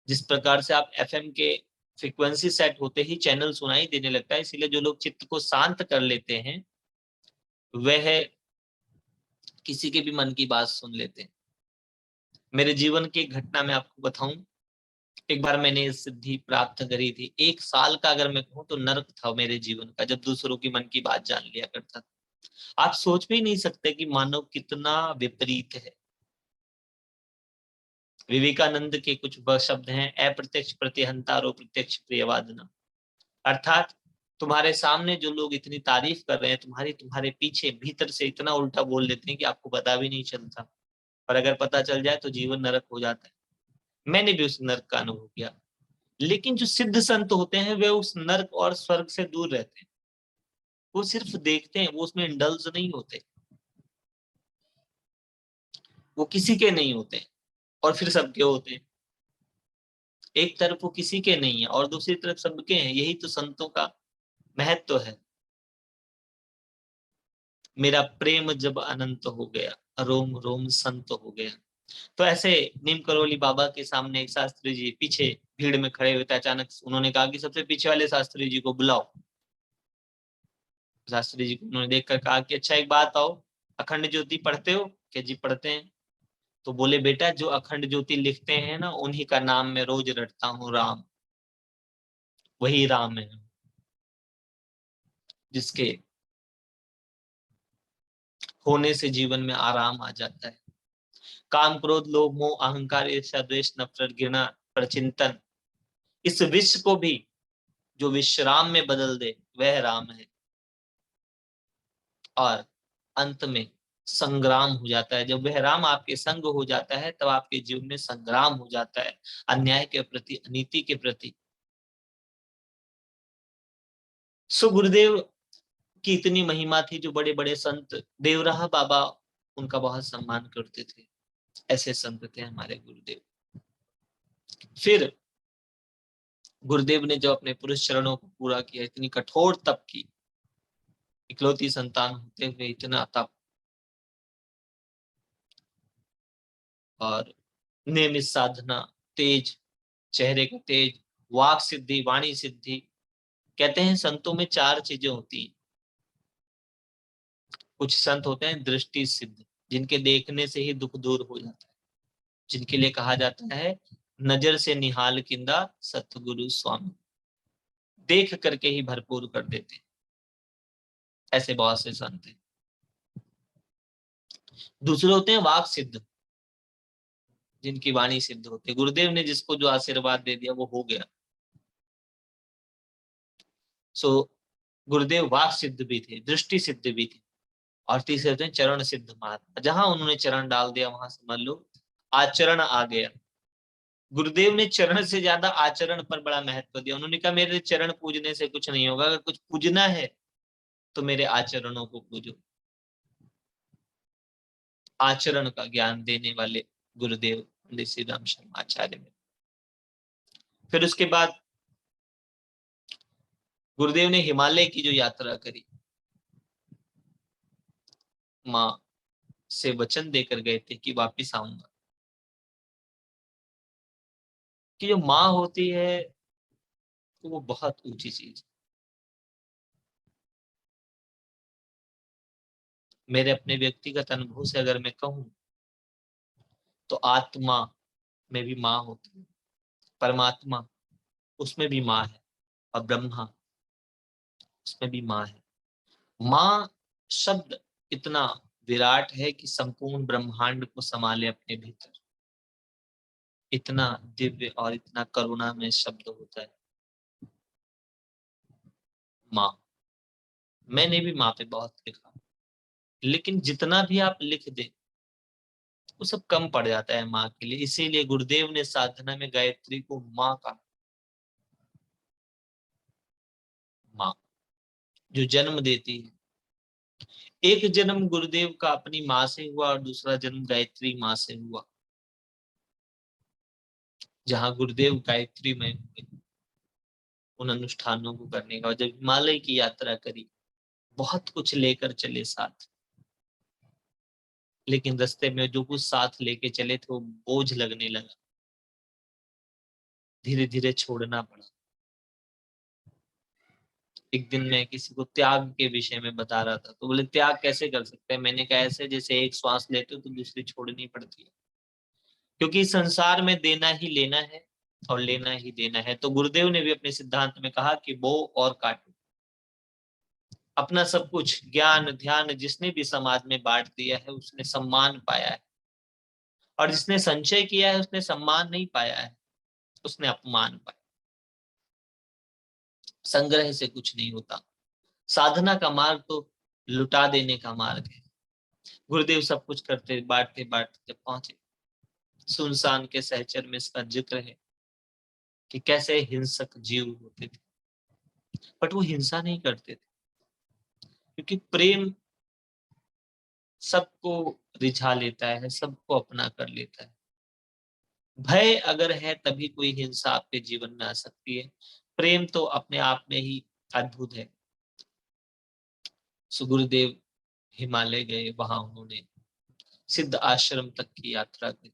A: जिस प्रकार से आप एफएम के फ्रीक्वेंसी सेट होते ही चैनल सुनाई देने लगता है, इसीलिए जो लोग चित्त को शांत कर लेते हैं वह किसी के भी मन की बात सुन लेते हैं। मेरे जीवन की एक घटना मैं आपको बताऊं। एक बार मैंने ये सिद्धि प्राप्त करी थी। 1 साल का अगर मैं कहूँ तो नर्क था मेरे जीवन का, जब दूसरों की मन की बात जान लिया करता था। आप सोच भी नहीं सकते कि मानव कितना विपरीत है। विवेकानंद के कुछ शब्द हैं, अप्रत्यक्ष प्रतिहंतारो प्रत्यक्ष प्रियवादना। अर्थात तुम्हारे सामने जो लोग इतनी तारीफ कर रहे हैं तुम्हारी, तुम्हारे पीछे भीतर से इतना उल्टा बोल देते हैं कि आपको पता भी नहीं चलता, और अगर पता चल जाए तो जीवन नरक हो जाता है। मैंने भी उस नर्क का अनुभव किया। लेकिन जो सिद्ध संत होते हैं वे उस नर्क और स्वर्ग से दूर रहते हैं। वो सिर्फ देखते हैं, वो उसमें इंडल्ज नहीं होते, वो किसी के नहीं होते और फिर सबके होते हैं। एक तरफ वो किसी के नहीं है और दूसरी तरफ सबके हैं। यही तो संतों का महत्व है। मेरा प्रेम जब अनंत हो गया, रोम रोम संत हो गया। तो ऐसे नीम करोली बाबा के सामने एक शास्त्री जी पीछे भीड़ में खड़े हुए थे। अचानक उन्होंने कहा कि सबसे पीछे वाले शास्त्री जी को बुलाओ। शास्त्री जी को उन्होंने देखकर कहा कि अच्छा एक बात आओ, अखंड ज्योति पढ़ते हो? कि जी पढ़ते हैं। तो बोले बेटा, जो अखंड ज्योति लिखते हैं ना, उन्हीं का नाम मैं रोज रटता हूँ, राम। वही राम है जिसके होने से जीवन में आराम आ जाता है। काम क्रोध लोभ मोह अहंकार ईर्ष्या द्वेष नफरत घृणा प्रचिंतन, इस विश्व को भी जो विश्राम में बदल दे वह राम है। और अंत में संग्राम हो जाता है। जब वह राम आपके संग हो जाता है तब आपके जीवन में संग्राम हो जाता है, अन्याय के प्रति, अनीति के प्रति। सो गुरुदेव की इतनी महिमा थी, जो बड़े बड़े संत, देवराह बाबा उनका बहुत सम्मान करते थे। ऐसे संत थे हमारे गुरुदेव। फिर गुरुदेव ने जो अपने पुरुष चरणों को पूरा किया, इतनी कठोर तप की, इकलौती संतान होते हुए इतना तप, और नियमित साधना, तेज, चेहरे का तेज, वाक सिद्धि, वाणी सिद्धि। कहते हैं संतों में 4 चीजें होती हैं। कुछ संत होते हैं दृष्टि सिद्ध, जिनके देखने से ही दुख दूर हो जाता है, जिनके लिए कहा जाता है नजर से निहाल किंदा सतगुरु स्वामी, देख करके ही भरपूर कर देते हैं। ऐसे बहुत से संत हैं। दूसरे होते हैं वाक सिद्ध, जिनकी वाणी सिद्ध होती है। गुरुदेव ने जिसको जो आशीर्वाद दे दिया वो हो गया। सो गुरुदेव वाक सिद्ध भी थे, दृष्टि सिद्ध भी थे। और तीसरे होते हैं चरण सिद्ध महात्मा, जहां उन्होंने चरण डाल दिया वहां समझ लो आचरण आ गया। गुरुदेव ने चरण से ज्यादा आचरण पर बड़ा महत्व दिया। उन्होंने कहा मेरे चरण पूजने से कुछ नहीं होगा, अगर कुछ पूजना है तो मेरे आचरणों को पूजो। आचरण का ज्ञान देने वाले गुरुदेव पंडित श्री राम शर्मा आचार्य में। फिर उसके बाद गुरुदेव ने हिमालय की जो यात्रा करी, माँ से वचन देकर गए थे कि वापिस आऊंगा। कि जो माँ होती है तो वो बहुत ऊंची चीज। मेरे अपने व्यक्तिगत अनुभव से अगर मैं कहूं तो आत्मा में भी माँ होती है, परमात्मा उसमें भी माँ है, और ब्रह्मा उसमें भी माँ है। माँ शब्द इतना विराट है कि संपूर्ण ब्रह्मांड को संभाले अपने भीतर। इतना दिव्य और इतना करुणा में शब्द होता है माँ। मैंने भी माँ पे बहुत लिखा, लेकिन जितना भी आप लिख दे वो सब कम पड़ जाता है माँ के लिए। इसीलिए गुरुदेव ने साधना में गायत्री को माँ का, माँ जो जन्म देती है। एक जन्म गुरुदेव का अपनी माँ से हुआ और दूसरा जन्म गायत्री माँ से हुआ, जहां गुरुदेव गायत्री में हुए उन अनुष्ठानों को करने का। जब हिमालय की यात्रा करी, बहुत कुछ लेकर चले साथ, लेकिन रास्ते में जो कुछ साथ लेके चले थे वो बोझ लगने लगा, धीरे धीरे छोड़ना पड़ा। एक दिन मैं किसी को त्याग के विषय में बता रहा था, तो बोले त्याग कैसे कर सकते हैं? मैंने कहा ऐसे जैसे एक श्वास लेते हो तो दूसरी छोड़नी पड़ती है, क्योंकि संसार में देना ही लेना है और लेना ही देना है। तो गुरुदेव ने भी अपने सिद्धांत में कहा कि बो और काटो। अपना सब कुछ ज्ञान ध्यान जिसने भी समाज में बांट दिया है उसने सम्मान पाया है, और जिसने संचय किया है उसने सम्मान नहीं पाया है, उसने अपमान पाया। संग्रह से कुछ नहीं होता। साधना का मार्ग तो लुटा देने का मार्ग है। गुरुदेव सब कुछ करते बांटते बांटते जब पहुंचे सुनसान के सहचर में, इसका जिक्र है कि कैसे हिंसक जीव होते थे, बट वो हिंसा नहीं करते थे, क्योंकि प्रेम सबको रिझा लेता है, सबको अपना कर लेता है। भय अगर है तभी कोई हिंसा आपके जीवन में आ सकती है। प्रेम तो अपने आप में ही अद्भुत है। सुगुरुदेव हिमालय गए, वहां उन्होंने सिद्ध आश्रम तक की यात्रा की।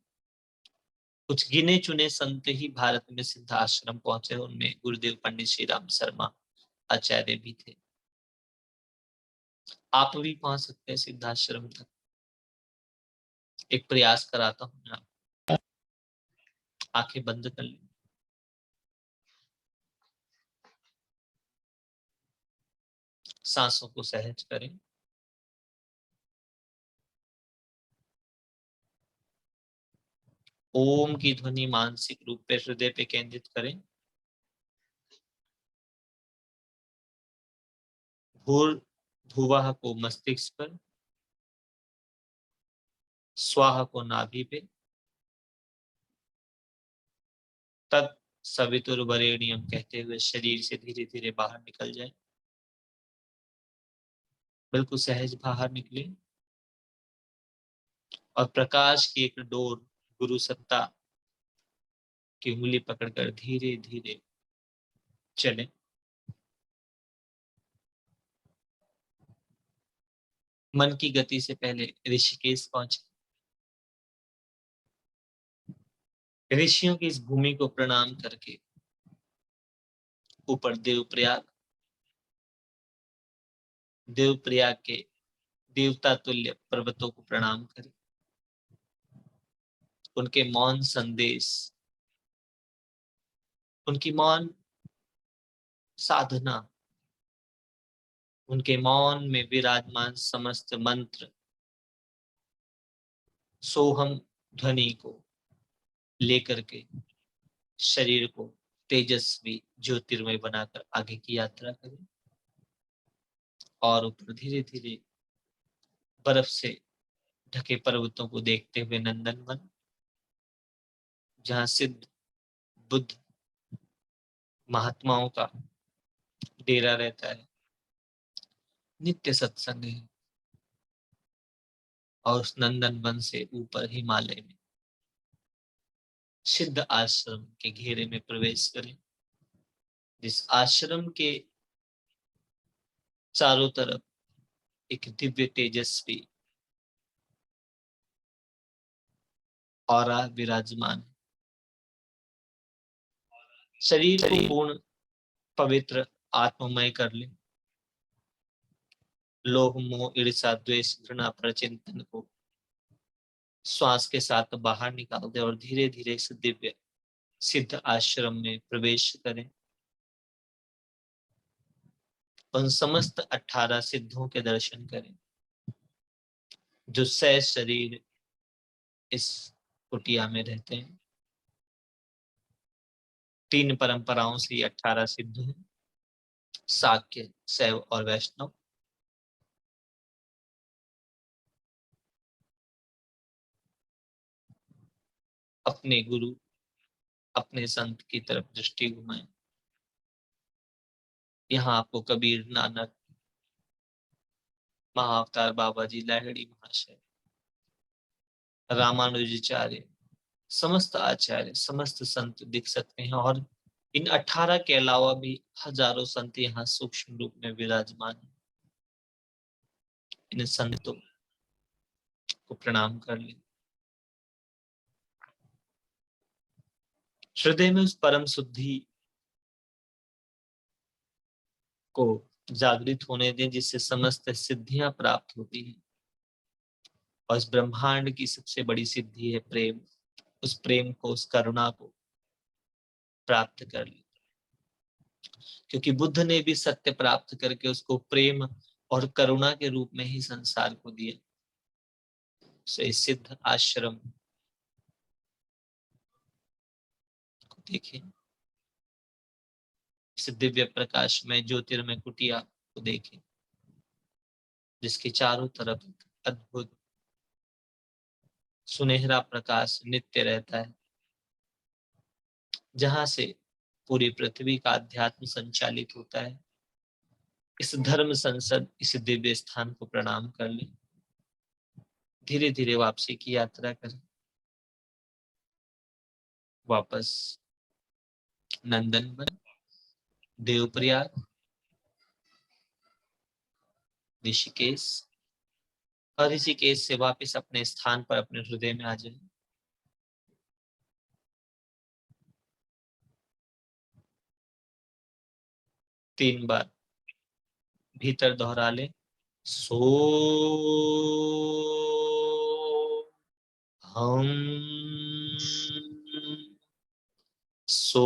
A: कुछ गिने चुने संत ही भारत में सिद्ध आश्रम पहुंचे, उनमें गुरुदेव पंडित श्री राम शर्मा आचार्य भी थे। आप भी पहुंच सकते हैं सिद्ध आश्रम तक। एक प्रयास कराता हूं मैं, आप आंखें बंद कर लें। सांसों को सहज करें। ओम की ध्वनि मानसिक रूप पे हृदय पे केंद्रित करें। भूर भुवः को मस्तिष्क पर, स्वाहा को नाभि पे, तत् सवितुर्वरेण्यम कहते हुए शरीर से धीरे धीरे बाहर निकल जाए। बिल्कुल सहज बाहर निकले और प्रकाश की एक डोर गुरु सत्ता की उंगली पकड़कर धीरे धीरे चले। मन की गति से पहले ऋषिकेश पहुंचे। ऋषियों की इस भूमि को प्रणाम करके ऊपर देवप्रयाग के देवता तुल्य पर्वतों को प्रणाम करें। उनके मौन संदेश, उनकी मौन साधना, उनके मौन में विराजमान समस्त मंत्र, सोहम ध्वनि को लेकर के शरीर को तेजस्वी ज्योतिर्मय बनाकर आगे की यात्रा करें। और ऊपर धीरे धीरे बर्फ से ढके पर्वतों को देखते हुए नंदनवन, जहां सिद्ध बुद्ध महात्माओं का डेरा रहता है, नित्य सत्संग है, और उस नंदनवन से ऊपर हिमालय में सिद्ध आश्रम के घेरे में प्रवेश करें, जिस आश्रम के चारों तरफ एक दिव्य तेजस्वी ऑरा विराजमान। शरीर को पूर्ण पवित्र आत्ममय कर ले। लोभ मोह ईर्ष्या द्वेष घृणा प्रचिंतन को श्वास के साथ बाहर निकाल दे और धीरे धीरे इस दिव्य सिद्ध आश्रम में प्रवेश करें। उन समस्त 18 सिद्धों के दर्शन करें जो सह शरीर इस कुटिया में रहते हैं। 3 परंपराओं से ये 18 सिद्ध हैं, शाक्य, शैव और वैष्णव। अपने गुरु, अपने संत की तरफ दृष्टि घुमाएं। यहाँ आपको कबीर, नानक, महाअवतार बाबा जी, लाहिड़ी महाशय, रामानुजाचार्य, समस्त आचार्य, समस्त संत दिख सकते हैं। और इन 18 के अलावा भी हजारों संत यहाँ सूक्ष्म रूप में विराजमान हैं। इन संतों को प्रणाम कर ले। हृदय में उस परम शुद्धि को जागृत होने दें जिससे समस्त सिद्धियां प्राप्त होती हैं। और इस ब्रह्मांड की सबसे बड़ी सिद्धि है प्रेम। उस प्रेम को, उस करुणा को प्राप्त कर ले, क्योंकि बुद्ध ने भी सत्य प्राप्त करके उसको प्रेम और करुणा के रूप में ही संसार को दिया। से सिद्ध आश्रम को देखें, इस दिव्य प्रकाश में ज्योतिर्मय कुटिया को देखें, जिसके चारों तरफ अद्भुत सुनहरा प्रकाश नित्य रहता है, जहां से पूरी पृथ्वी का अध्यात्म संचालित होता है। इस धर्म संसद, इस दिव्य स्थान को प्रणाम कर ले। धीरे धीरे वापसी की यात्रा करें। वापस नंदनवन, देवप्रयाग, ऋषिकेश, और ऋषिकेश से वापस अपने स्थान पर, अपने हृदय में आ जाए। तीन बार भीतर दोहरा ले। सो हम, सो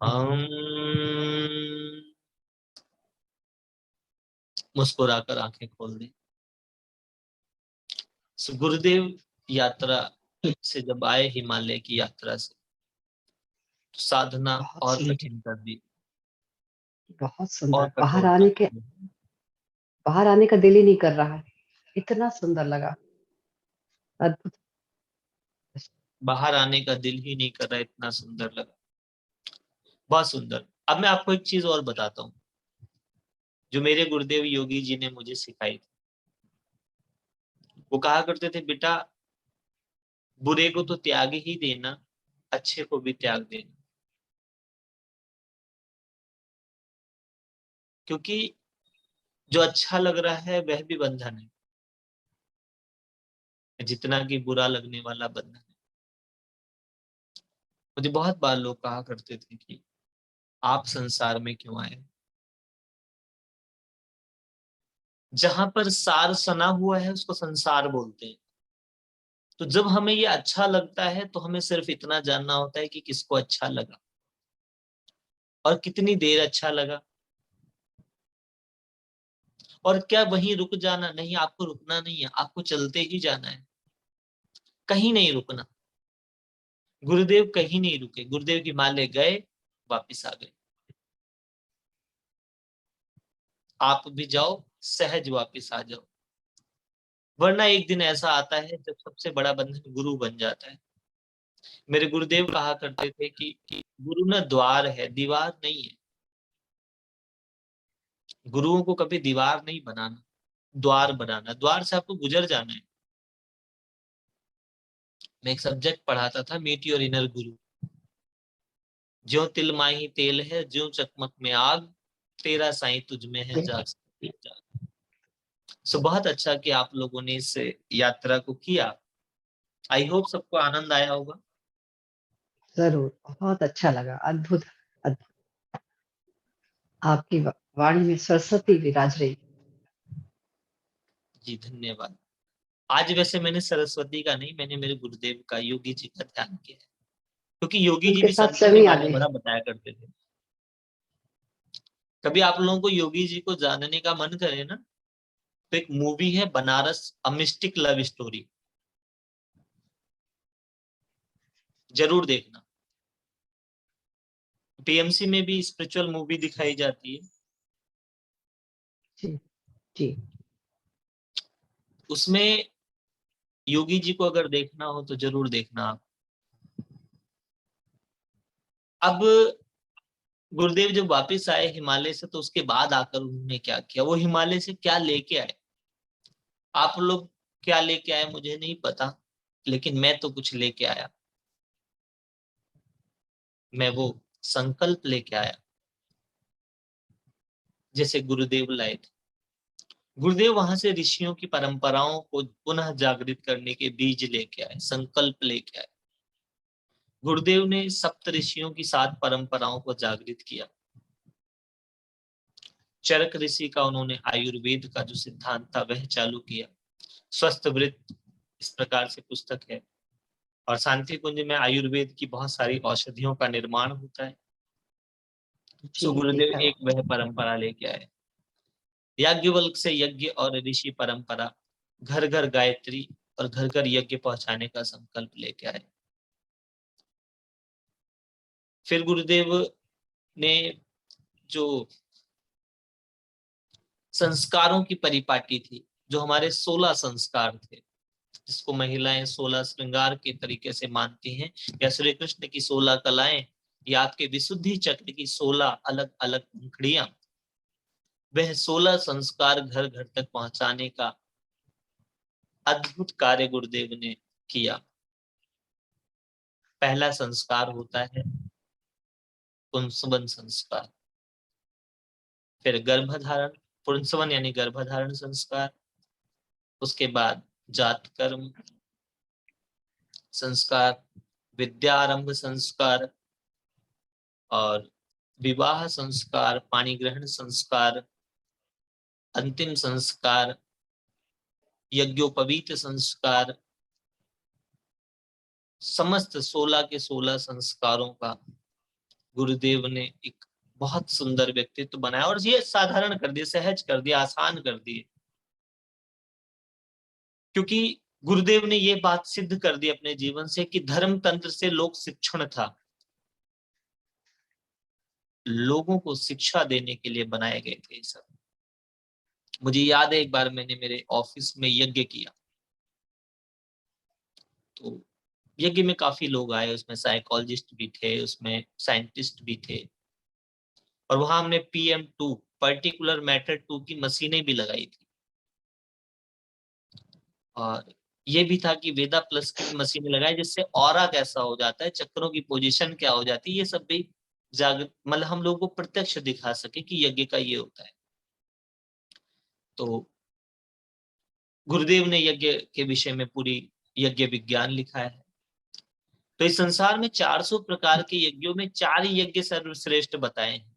A: हम। मुस्कुराकर आंखें खोल दी। गुरुदेव यात्रा से जब आए, हिमालय की यात्रा से, तो साधना
B: बहुत
A: और
B: सुंदर,
A: कठिन कर दी,
B: बहुत
A: और
B: सुंदर।
A: कठोर कर दी।
B: बाहर आने का दिल ही नहीं कर रहा है। इतना सुंदर लगा, अद्भुत।
A: बाहर आने का दिल ही नहीं कर रहा, इतना सुंदर लगा, बहुत सुंदर। अब मैं आपको एक चीज और बताता हूँ जो मेरे गुरुदेव योगी जी ने मुझे सिखाई थी। वो कहा करते थे, बेटा बुरे को तो त्याग ही देना, अच्छे को भी त्याग देना, क्योंकि जो अच्छा लग रहा है वह भी बंधन है। जितना कि बुरा लगने वाला बंधन है। मुझे बहुत बार लोग कहा करते थे कि आप संसार में क्यों आए। जहां पर सार सना हुआ है उसको संसार बोलते हैं। तो जब हमें ये अच्छा लगता है तो हमें सिर्फ इतना जानना होता है कि किसको अच्छा लगा और कितनी देर अच्छा लगा, और क्या वहीं रुक जाना। नहीं, आपको रुकना नहीं है, आपको चलते ही जाना है, कहीं नहीं रुकना। गुरुदेव कहीं नहीं रुके, गुरुदेव की माले गए, वापिस आ गए। आप भी जाओ, सहज वापिस आ जाओ। वरना एक दिन ऐसा आता है जब सबसे बड़ा बंधन गुरु बन जाता है। मेरे गुरुदेव कहा करते थे कि गुरु ना द्वार है, दीवार नहीं है। गुरुओं को कभी दीवार नहीं बनाना, द्वार बनाना। द्वार से आपको गुजर जाना है। मैं एक सब्जेक्ट पढ़ाता था, मीट योर इनर गुरु। ज्यों तिल माही तेल है, ज्यों चकमक में आग, तेरा साईं तुझ में है जाग। सो बहुत अच्छा कि आप लोगों ने इस यात्रा को किया। आई होप सबको आनंद आया होगा।
B: ज़रूर, बहुत अच्छा लगा, अद्भुत, अद्भुत। आपकी वाणी में सरस्वती विराज रही।
A: जी धन्यवाद। आज वैसे मैंने सरस्वती का नहीं, मैंने मेरे गुरुदेव का, योगी जी का ध्यान किया है। क्योंकि योगी जी
B: उनके
A: भी
B: साथ
A: संतों के
B: सभी आ
A: बारे में
B: गए
A: बड़ा
B: हैं।
A: बताया करते थे। कभी आप लोगों को योगी जी को जानने का मन करे ना, तो एक मूवी है बनारस, अ मिस्टिक लव स्टोरी, जरूर देखना। पीएमसी में भी स्पिरिचुअल मूवी दिखाई जाती है।
B: जी, जी।
A: उसमें योगी जी को अगर देखना हो तो जरूर देखना आप। अब गुरुदेव जब वापस आए हिमालय से, तो उसके बाद आकर उन्होंने क्या किया, वो हिमालय से क्या लेके आए। आप लोग क्या लेके आए मुझे नहीं पता, लेकिन मैं तो कुछ लेके आया। मैं वो संकल्प लेके आया, जैसे गुरुदेव लाए थे। गुरुदेव वहां से ऋषियों की परंपराओं को पुनः जागृत करने के बीज लेके आए, संकल्प लेके आए। गुरुदेव ने सप्त ऋषियों की 7 परंपराओं को जागृत किया। चरक ऋषि का उन्होंने आयुर्वेद का जो सिद्धांत था वह चालू किया। स्वस्थ वृत्त इस प्रकार से पुस्तक है। और शांति कुंज में आयुर्वेद की बहुत सारी औषधियों का निर्माण होता है। सो
B: जी,
A: गुरुदेव
B: देखा है।
A: एक वह परंपरा लेके आए। याज्ञवल्क्य से यज्ञ और ऋषि परंपरा, घर घर गायत्री और घर घर यज्ञ पहुंचाने का संकल्प लेके आए। फिर गुरुदेव ने जो संस्कारों की परिपाटी थी, जो हमारे 16 संस्कार थे, जिसको महिलाएं 16 श्रृंगार के तरीके से मानती हैं, या श्री कृष्ण की 16 कलाएं, या आपके विशुद्धि चक्र की 16 अलग अलग पंखुड़ियां, वह 16 संस्कार घर घर तक पहुंचाने का अद्भुत कार्य गुरुदेव ने किया। पहला संस्कार होता है पुंसवन संस्कार, फिर गर्भधारण, पुंसवन यानी गर्भधारण संस्कार, उसके बाद जात कर्म संस्कार, विद्यारंभ संस्कार, और विवाह संस्कार, पाणी ग्रहण संस्कार, अंतिम संस्कार, यज्ञोपवीत संस्कार। समस्त 16 के 16 संस्कारों का गुरुदेव ने एक बहुत सुंदर व्यक्तित्व बनाया, और ये साधारण कर दिया, सहज कर दिया, आसान कर दिए। क्योंकि गुरुदेव ने ये बात सिद्ध कर दी अपने जीवन से कि धर्म तंत्र से लोक शिक्षण था, लोगों को शिक्षा देने के लिए बनाए गए थे सब। मुझे याद है एक बार मैंने मेरे ऑफिस में यज्ञ किया, तो यज्ञ में काफी लोग आए, उसमें साइकोलॉजिस्ट भी थे, उसमें साइंटिस्ट भी थे, और वहां हमने PM2 पर्टिकुलर मैटर 2 की मशीनें भी लगाई थी। और ये भी था कि वेदा प्लस की भी मशीनें लगाई, जिससे ऑरा कैसा हो जाता है, चक्रों की पोजीशन क्या हो जाती है, ये सब भी जागृत, मतलब हम लोगों को प्रत्यक्ष दिखा सके कि यज्ञ का ये होता है। तो गुरुदेव ने यज्ञ के विषय में पूरी यज्ञ विज्ञान लिखा है। तो इस संसार में 400 प्रकार के यज्ञों में 4 यज्ञ सर्वश्रेष्ठ बताए हैं।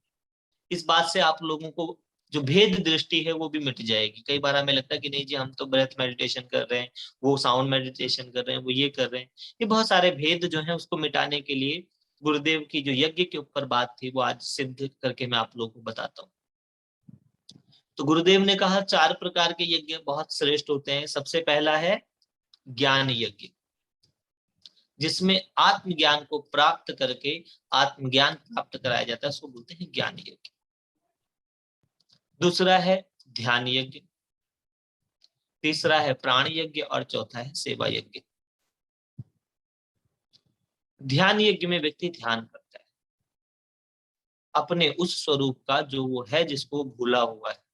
A: इस बात से आप लोगों को जो भेद दृष्टि है वो भी मिट जाएगी। कई बार हमें लगता है कि नहीं जी हम तो ब्रेथ मेडिटेशन कर रहे हैं, वो साउंड मेडिटेशन कर रहे हैं, वो ये कर रहे हैं। ये बहुत सारे भेद जो है उसको मिटाने के लिए गुरुदेव की जो यज्ञ के ऊपर बात थी वो आज सिद्ध करके मैं आप लोगों को बताता हूँ। तो गुरुदेव ने कहा 4 प्रकार के यज्ञ बहुत श्रेष्ठ होते हैं। सबसे पहला है ज्ञान यज्ञ, जिसमें आत्मज्ञान को प्राप्त करके आत्मज्ञान प्राप्त कराया जाता है, उसको बोलते हैं ज्ञान यज्ञ। दूसरा है ध्यान यज्ञ, तीसरा है प्राण यज्ञ और चौथा है सेवा यज्ञ। ध्यान यज्ञ में व्यक्ति ध्यान करता है अपने उस स्वरूप का जो वो है, जिसको भूला हुआ है।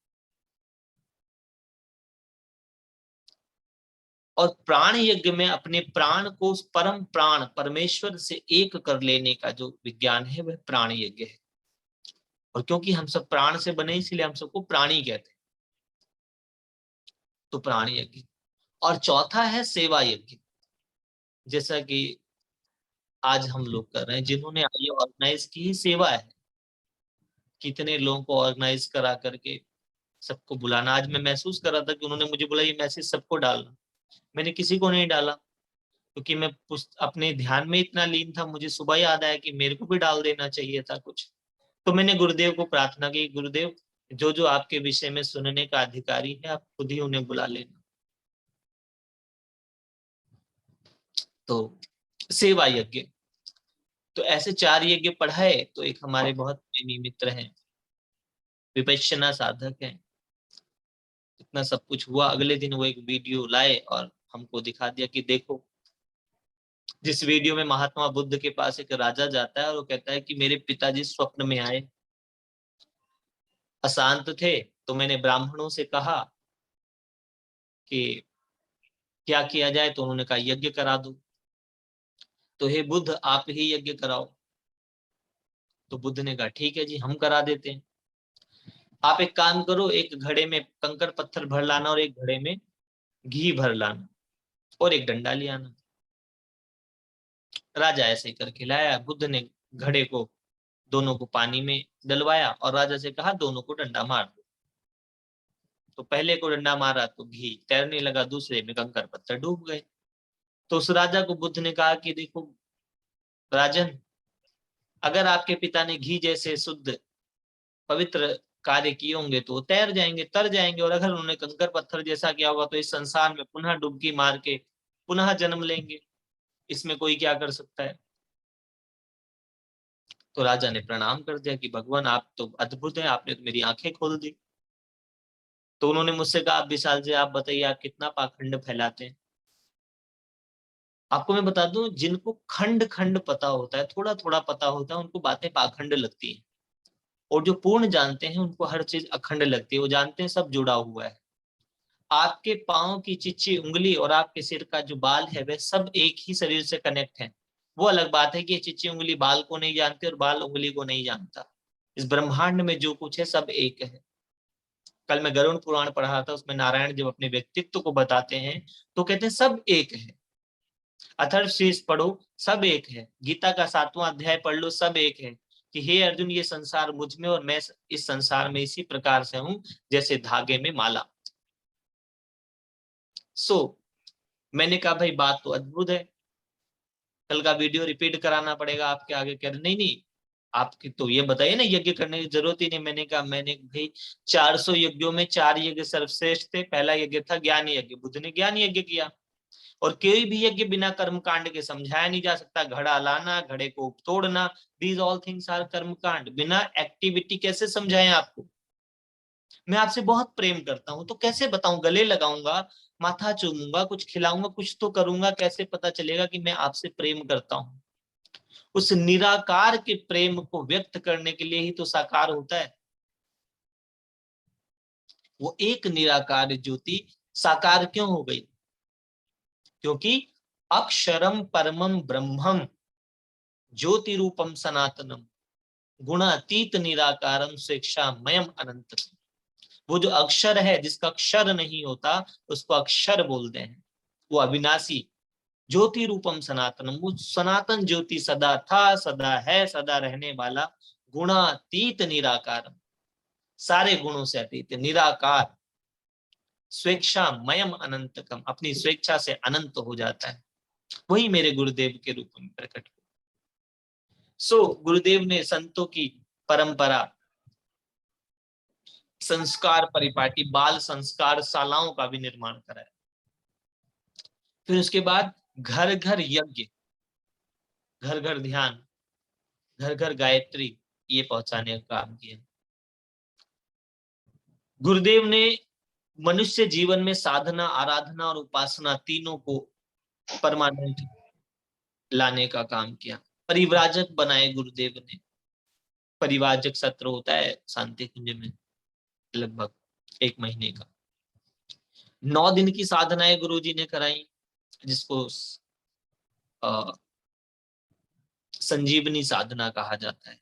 A: और प्राण यज्ञ में अपने प्राण को उस परम प्राण परमेश्वर से एक कर लेने का जो विज्ञान है वह प्राण यज्ञ है। और क्योंकि हम सब प्राण से बने इसलिए हम सबको प्राणी कहते हैं, तो प्राण यज्ञ। और चौथा है सेवा यज्ञ, जैसा कि आज हम लोग कर रहे हैं। जिन्होंने ये ऑर्गेनाइज की ही सेवा है, कितने लोगों को ऑर्गेनाइज करा करके सबको बुलाना। आज मैं महसूस कर रहा था कि उन्होंने मुझे बोला ये मैसेज सबको डालना, मैंने किसी को नहीं डाला क्योंकि मैं अपने ध्यान में इतना लीन था। मुझे सुबह याद आया कि मेरे को भी डाल देना चाहिए था कुछ। तो मैंने गुरुदेव को प्रार्थना की, गुरुदेव जो जो आपके विषय में सुनने का अधिकारी है आप खुद ही उन्हें बुला लेना। तो सेवा यज्ञ, तो ऐसे 4 यज्ञ पढ़ाए। तो एक हमारे बहुत प्रेमी मित्र हैं, विपश्यना साधक हैं, इतना सब कुछ हुआ। अगले दिन वो एक वीडियो लाए और हमको दिखा दिया कि देखो, जिस वीडियो में महात्मा बुद्ध के पास एक राजा जाता है और वो कहता है कि मेरे पिताजी स्वप्न में आए, अशांत थे, तो मैंने ब्राह्मणों से कहा कि क्या किया जाए, तो उन्होंने कहा यज्ञ करा दो। तो हे बुद्ध आप ही यज्ञ कराओ। तो बुद्ध ने कहा ठीक है जी हम करा देते हैं। आप एक काम करो, एक घड़े में कंकड़ पत्थर भर लाना और एक घड़े में घी भर लाना और एक डंडा ले आना। राजा ऐसे ही करके लाया। बुद्ध ने घड़े को दोनों को पानी में डलवाया और राजा से कहा दोनों को डंडा मार दो। तो पहले को डंडा मारा तो घी तैरने लगा, दूसरे में कंकड़ पत्थर डूब गए। तो उस राजा को बुद्ध ने कहा कि देखो राजन, अगर आपके पिता ने घी जैसे शुद्ध पवित्र कार्य किए होंगे तो वो तैर जाएंगे, तर जाएंगे। और अगर उन्होंने कंकड़ पत्थर जैसा किया होगा तो इस संसार में पुनः डुबकी मार के पुनः जन्म लेंगे। इसमें कोई क्या कर सकता है। तो राजा ने प्रणाम कर दिया कि भगवान आप तो अद्भुत है, आपने तो मेरी आंखें खोल दी। तो उन्होंने मुझसे कहा विशाल जी आप बताइए आप कितना पाखंड फैलाते हैं। आपको मैं बता दूं, जिनको खंड खंड पता होता है, थोड़ा थोड़ा पता होता है, उनको बातें पाखंड लगती हैं। और जो पूर्ण जानते हैं उनको हर चीज अखंड लगती है। वो जानते हैं सब जुड़ा हुआ है। आपके पांव की चिच्ची उंगली और आपके सिर का जो बाल है वह सब एक ही शरीर से कनेक्ट है। वो अलग बात है कि चिच्ची उंगली बाल को नहीं जानती और बाल उंगली को नहीं जानता। इस ब्रह्मांड में जो कुछ है सब एक है। कल मैं गरुड़ पुराण पढ़ा रहा था, उसमें नारायण जब अपने व्यक्तित्व को बताते हैं तो कहते हैं सब एक है। अथर्वशीष पढ़ो सब एक है। गीता का 7वां अध्याय पढ़ लो सब एक है। कि हे अर्जुन ये संसार मुझ में और मैं इस संसार में इसी प्रकार से हूं जैसे धागे में माला। सो मैंने कहा भाई बात तो अद्भुत है, कल का वीडियो रिपीट कराना पड़ेगा आपके आगे। कह रहे नहीं नहीं आपकी तो ये बताइए ना यज्ञ करने की जरूरत ही नहीं। मैंने कहा मैंने भाई 400 यज्ञों में 4 यज्ञ सर्वश्रेष्ठ थे। पहला यज्ञ था ज्ञान यज्ञ, बुद्ध ने ज्ञान यज्ञ किया। और कोई भी यज्ञ बिना कर्म कांड के समझाया नहीं जा सकता। घड़ा लाना, घड़े को तोड़ना, दीज ऑल थिंग्स आर कर्म कांड। बिना एक्टिविटी कैसे समझाएं आपको। मैं आपसे बहुत प्रेम करता हूं तो कैसे बताऊं, गले लगाऊंगा, माथा चूमूंगा, कुछ खिलाऊंगा, कुछ तो करूंगा, कैसे पता चलेगा कि मैं आपसे प्रेम करता हूं। उस निराकार के प्रेम को व्यक्त करने के लिए ही तो साकार होता है। वो एक निराकार ज्योति साकार क्यों हो गई? क्योंकि अक्षरम परमम ब्रह्मम ज्योति रूपम सनातनम गुणातीत निराकारम स्वेच्छामयम अनंत। वो जो अक्षर है, जिसका अक्षर नहीं होता उसको अक्षर बोलते हैं। वो अविनाशी ज्योति रूपम सनातनम, वो सनातन ज्योति सदा था, सदा है, सदा रहने वाला, गुणातीत निराकार, सारे गुणों से अतीत, निराकार, स्वेच्छा मयम अनंतकम, अपनी स्वेच्छा से अनंत हो जाता है, वही मेरे गुरुदेव के रूप में प्रकट हुआ। सो गुरुदेव ने संतों की परंपरा, संस्कार परिपाटी, बाल संस्कार शालाओं का भी निर्माण कराया। फिर उसके बाद घर घर यज्ञ, घर घर ध्यान, घर घर गायत्री, ये पहुंचाने का काम किया। गुरुदेव ने मनुष्य जीवन में साधना, आराधना और उपासना तीनों को परमानेंट लाने का काम किया। परिव्राजक बनाए गुरुदेव ने। परिव्राजक सत्र होता है शांति कुंज में लगभग 1 महीने का। 9 दिन की साधनाएं गुरुजी ने कराई, जिसको संजीवनी साधना कहा जाता है।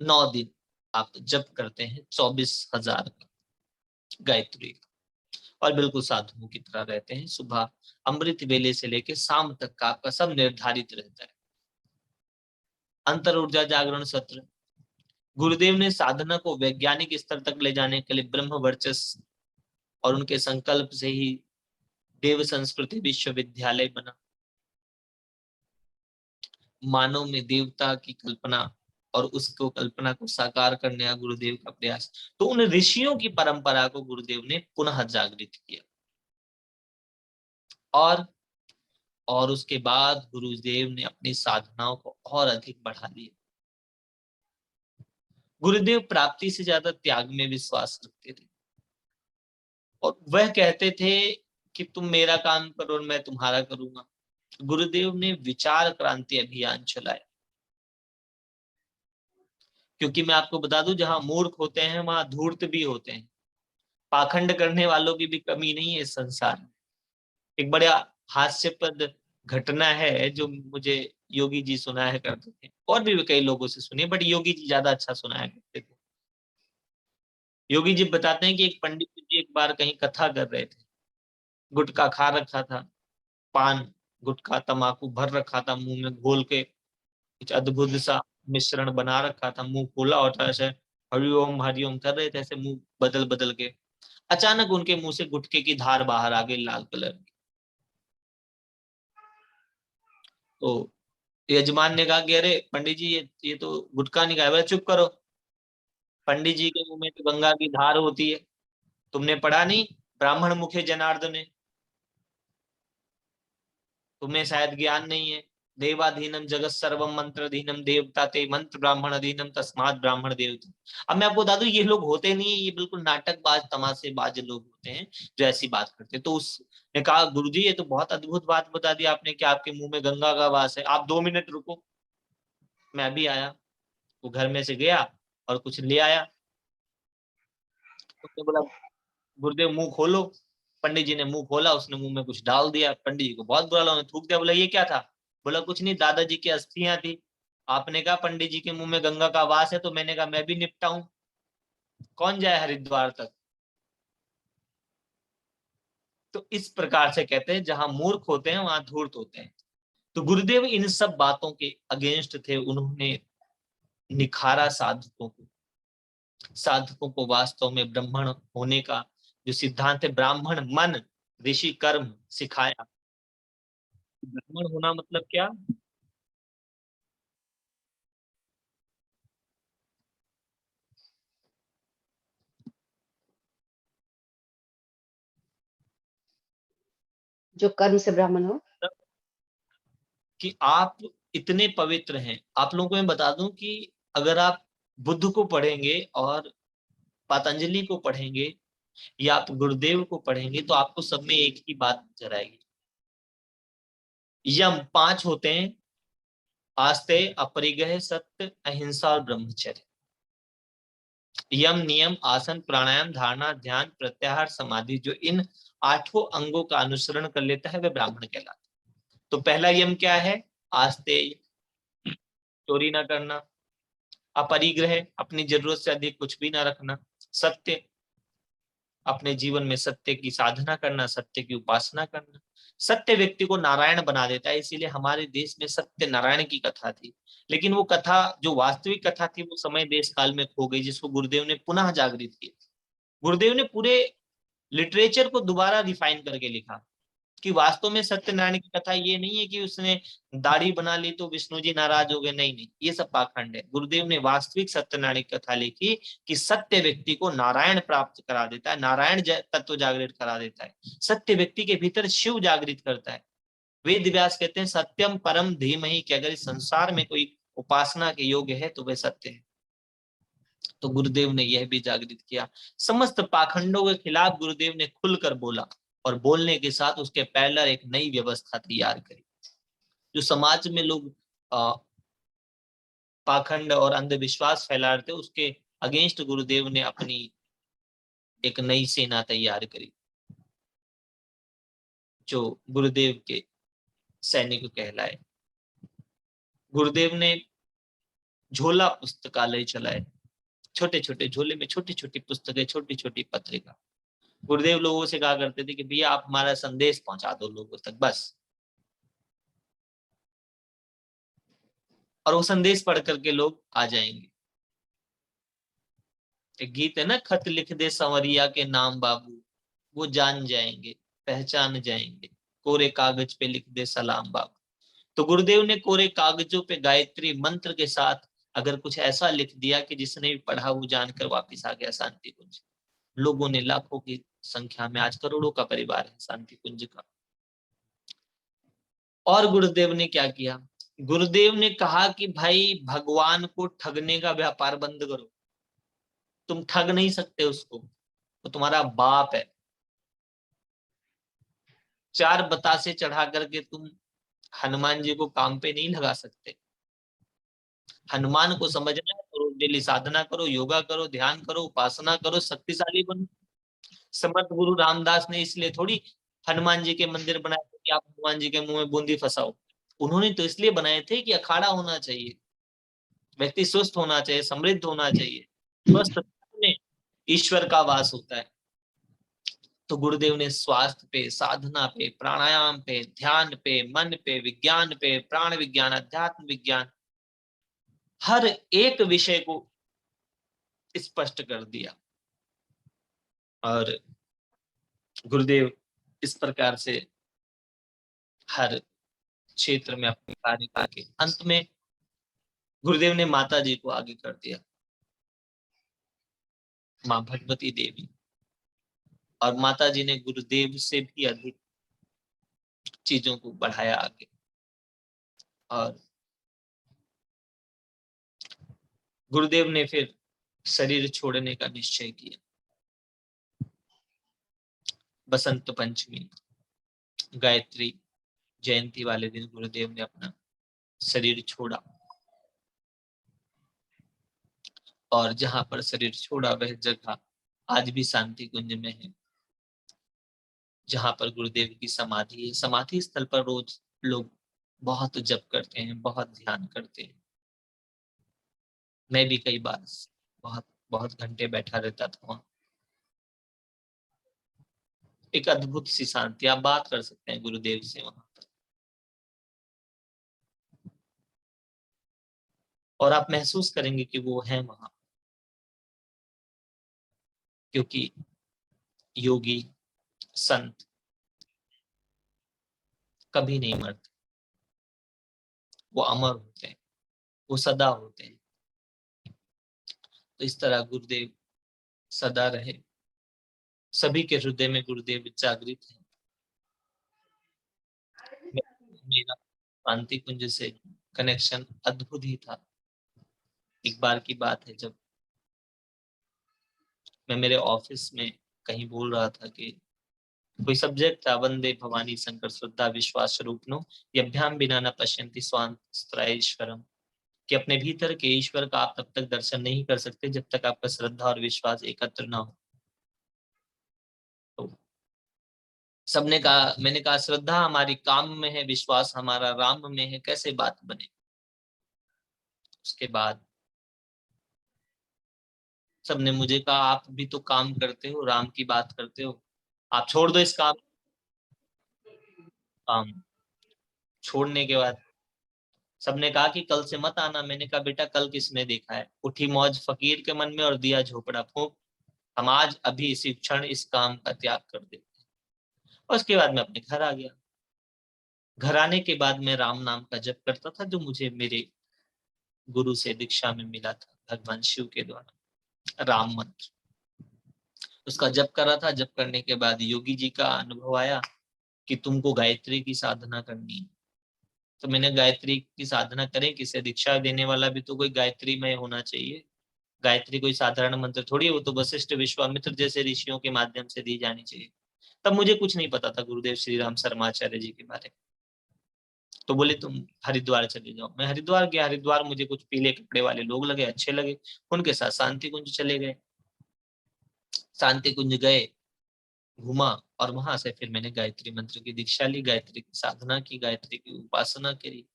A: 9 दिन आप जप करते हैं 24,000 का गायत्री, और बिल्कुल साधुओं की तरह रहते हैं। सुबह अमृत वेले से लेकर शाम तक का आपका सब निर्धारित रहता है। अंतर ऊर्जा जागरण सत्र, गुरुदेव ने साधना को वैज्ञानिक स्तर तक ले जाने के लिए ब्रह्म वर्चस्व और उनके संकल्प से ही देव संस्कृति विश्वविद्यालय बना। मानव में देवता की कल्पना और उसको कल्पना को साकार करने का गुरुदेव का प्रयास, तो उन ऋषियों की परंपरा को गुरुदेव ने पुनः जागृत किया। और उसके बाद गुरुदेव ने अपनी साधनाओं को और अधिक बढ़ा लिया। गुरुदेव प्राप्ति से ज्यादा त्याग में विश्वास रखते थे, और वह कहते थे कि तुम मेरा काम करो और मैं तुम्हारा करूंगा। गुरुदेव ने विचार क्रांति अभियान चलाया, क्योंकि मैं आपको बता दूं, जहां मूर्ख होते हैं वहां धूर्त भी होते हैं, पाखंड करने वालों की भी कमी नहीं है इस संसार में। एक बड़ा हास्यपद घटना है जो मुझे योगी जी सुनाया करते थे, और भी कई लोगों से सुनी, बट योगी जी ज्यादा अच्छा सुनाया करते थे। योगी जी बताते हैं कि एक पंडित जी एक बार कहीं कथा कर रहे थे, गुटखा खा रखा था, पान गुटखा तमाकू भर रखा था मुंह में घोल के, कुछ अद्भुत सा मिश्रण बना रखा था, मुंह खोला और ऐसे हरिओम कर रहे थे, ऐसे मुंह बदल बदल के। अचानक उनके मुंह से गुटखे की धार बाहर आ गई, लाल कलर की। तो यजमान ने कहा कि अरे पंडित जी, ये तो गुटखा नहीं खाया। बोले चुप करो, पंडित जी के मुंह में तो गंगा की धार होती है, तुमने पढ़ा नहीं ब्राह्मण मुखे जनार्दन, तुम्हें शायद ज्ञान नहीं है। देवाधीनम जगत सर्वम मंत्रधीनम देवता ते मंत्र ब्राह्मण अधीनम तस्मात् ब्राह्मण देवता। अब मैं आपको बता दूं, ये लोग होते नहीं है, ये बिल्कुल नाटकबाज तमाशेबाज लोग होते हैं जो ऐसी बात करते हैं। तो उसने कहा गुरुजी ये तो बहुत अद्भुत बात बता दी आपने कि आपके मुंह में गंगा का वास है, आप 2 मिनट रुको, मैं भी आया। वो घर में से गया और कुछ ले आया। उसने बोला गुरुदेव मुंह खोलो। पंडित जी ने मुंह खोला, उसने मुंह में कुछ डाल दिया, पंडित जी को बहुत बुरा लगा, उन्होंने थूक दिया। बोला ये क्या था? बोला कुछ नहीं, दादाजी की अस्थियां थी, आपने कहा पंडित जी के मुंह में गंगा का वास है, तो मैंने कहा मैं भी निपटाऊं, कौन जाए हरिद्वार तक। तो इस प्रकार से कहते हैं जहां मूर्ख होते हैं वहां धूर्त होते हैं। तो गुरुदेव इन सब बातों के अगेंस्ट थे। उन्होंने निखारा साधकों को वास्तव में ब्राह्मण होने का जो सिद्धांत है, ब्राह्मण मन ऋषि कर्म सिखाया। ब्राह्मण होना मतलब क्या?
B: जो कर्म से ब्राह्मण हो।
A: कि आप इतने पवित्र हैं। आप लोगों को मैं बता दूं कि अगर आप बुद्ध को पढ़ेंगे और पतंजलि को पढ़ेंगे या आप गुरुदेव को पढ़ेंगे, तो आपको सब में एक ही बात नजर आएगी। यम 5 होते हैं, आस्ते, अपरिग्रह, सत्य, अहिंसा और ब्रह्मचर्य। यम नियम आसन प्राणायाम धारणा ध्यान प्रत्याहार समाधि, जो इन 8 अंगों का अनुसरण कर लेता है वह ब्राह्मण कहलाता है। तो पहला यम क्या है? आस्ते, चोरी ना करना। अपरिग्रह, अपनी जरूरत से अधिक कुछ भी ना रखना। सत्य, अपने जीवन में सत्य की साधना करना, सत्य की उपासना करना। सत्य व्यक्ति को नारायण बना देता है, इसीलिए हमारे देश में सत्य नारायण की कथा थी। लेकिन वो कथा, जो वास्तविक कथा थी, वो समय देश काल में खो गई, जिसको गुरुदेव ने पुनः जागृत किया। गुरुदेव ने पूरे लिटरेचर को दोबारा रिफाइन करके लिखा कि वास्तव में सत्यनारायण की कथा ये नहीं है कि उसने दाढ़ी बना ली तो विष्णु जी नाराज हो गए, नहीं नहीं, ये सब पाखंड है। गुरुदेव ने वास्तविक सत्यनारायण की कथा लिखी कि सत्य व्यक्ति को नारायण प्राप्त करा देता है, नारायण तत्व जागृत करा देता है, सत्य व्यक्ति के भीतर शिव जागृत करता है। वेद व्यास कहते हैं सत्यम परम धीमहि, कि अगर इस संसार में कोई उपासना के योग्य है तो वह सत्य है। तो गुरुदेव ने यह भी जागृत किया। समस्त पाखंडों के खिलाफ गुरुदेव ने खुलकर बोला, और बोलने के साथ उसके पैरेलल एक नई व्यवस्था तैयार करी। जो समाज में लोग पाखंड और अंधविश्वास फैला रहे थे, उसके अगेंस्ट गुरुदेव ने अपनी एक नई सेना तैयार करी, जो गुरुदेव के सैनिक कहलाए। गुरुदेव ने झोला पुस्तकालय चलाए, छोटे छोटे झोले में छोटी छोटी पुस्तकें, छोटी छोटी पत्रिका। गुरुदेव लोगों से कहा करते थे कि भैया आप हमारा संदेश पहुंचा दो लोगों तक, बस। और वो संदेश पढ़ करके लोग आ जाएंगे। एक गीत है ना, खत लिख दे संवरिया के नाम बाबू, वो जान जाएंगे पहचान जाएंगे, कोरे कागज पे लिख दे सलाम बाबू। तो गुरुदेव ने कोरे कागजों पे गायत्री मंत्र के साथ अगर कुछ ऐसा लिख दिया कि जिसने भी पढ़ा वो जानकर वापिस आ गया शांति कुंज। लोगों ने लाखों की संख्या में, आज करोड़ों का परिवार है शांति कुंज का। और गुरुदेव ने क्या किया? गुरुदेव ने कहा कि भाई भगवान को ठगने का व्यापार बंद करो, तुम ठग नहीं सकते उसको, वो तुम्हारा बाप है। 4 बतासे चढ़ा करके तुम हनुमान जी को काम पे नहीं लगा सकते। हनुमान को समझना है तो डेली साधना करो, योगा करो, ध्यान करो, उपासना करो, शक्तिशाली बनो। समर्थ गुरु रामदास ने इसलिए थोड़ी हनुमान जी के मंदिर बनाए थे कि आप हनुमान जी के मुंह में बूंदी फंसाओ। उन्होंने तो इसलिए बनाए थे कि अखाड़ा होना चाहिए, व्यक्ति स्वस्थ होना चाहिए, समृद्ध होना चाहिए। स्वस्थ में ईश्वर का वास होता है। तो गुरुदेव ने स्वास्थ्य पे, साधना पे, प्राणायाम पे, ध्यान पे, मन पे, विज्ञान पे, प्राण विज्ञान, अध्यात्म विज्ञान, हर एक विषय को स्पष्ट कर दिया। और गुरुदेव इस प्रकार से हर क्षेत्र में अपने कार्य करके अंत में गुरुदेव ने माता जी को आगे कर दिया, माँ भगवती देवी। और माता जी ने गुरुदेव से भी अधिक चीजों को बढ़ाया आगे। और गुरुदेव ने फिर शरीर छोड़ने का निश्चय किया। बसंत पंचमी, गायत्री जयंती वाले दिन गुरुदेव ने अपना शरीर छोड़ा। और जहां पर शरीर छोड़ा वह जगह आज भी शांति कुंज में है, जहां पर गुरुदेव की समाधि है। समाधि स्थल पर रोज लोग बहुत जप करते हैं, बहुत ध्यान करते हैं। मैं भी कई बार बहुत बहुत घंटे बैठा रहता था वहां। एक अद्भुत सी शांति, आप बात कर सकते हैं गुरुदेव से वहां पर, और आप महसूस करेंगे कि वो है वहां। क्योंकि योगी संत कभी नहीं मरते, वो अमर होते हैं, वो सदा होते हैं। तो इस तरह गुरुदेव सदा रहे, सभी के हृदय में गुरुदेव जागृत है। मेरा शांति कुंज से कनेक्शन अद्भुत ही था। एक बार की बात है, जब मैं मेरे ऑफिस में कहीं बोल रहा था कि कोई सब्जेक्ट था, वंदे भवानी शंकर श्रद्धा विश्वास स्वरूपनो यभ्याम बिना न पश्यन्ति स्वांतराईश्वरम, कि अपने भीतर के ईश्वर का आप तब तक दर्शन नहीं कर सकते जब तक आपका श्रद्धा और विश्वास एकत्र ना हो। तो सबने कहा, मैंने कहा श्रद्धा हमारी काम में है, विश्वास हमारा राम में है, कैसे बात बने। उसके बाद सबने मुझे कहा आप भी तो काम करते हो, राम की बात करते हो, आप छोड़ दो इस काम। छोड़ने के बाद सबने कहा कि कल से मत आना। मैंने कहा बेटा कल किसने देखा है, उठी मौज फकीर के मन में और दिया झोपड़ा फूंक। हम आज अभी इसी क्षण इस काम का त्याग कर देते हैं। और उसके बाद मैं अपने घर आ गया। घर आने के बाद मैं राम नाम का जप करता था, जो मुझे मेरे गुरु से दीक्षा में मिला था भगवान शिव के द्वारा, राम मंत्र। उसका जप कर रहा था। जप करने के बाद योगी जी का अनुभव आया कि तुमको गायत्री की साधना करनी है। तो मैंने गायत्री की साधना करें किसे, दीक्षा देने वाला भी तो कोई गायत्री में होना चाहिए। गायत्री कोई साधारण मंत्र थोड़ी है, वो तो वशिष्ठ विश्वामित्र जैसे ऋषियों के माध्यम से दी जानी चाहिए। तब मुझे कुछ नहीं पता था गुरुदेव श्री राम शर्माचार्य जी के बारे में। तो बोले तुम हरिद्वार चले जाओ। मैं हरिद्वार गया। हरिद्वार मुझे कुछ पीले कपड़े वाले लोग लगे, अच्छे लगे। उनके साथ शांति कुंज चले गए। शांति कुंज गए, घूमा, और वहां से फिर मैंने गायत्री मंत्र की दीक्षा ली, गायत्री की साधना की, गायत्री की उपासना करी।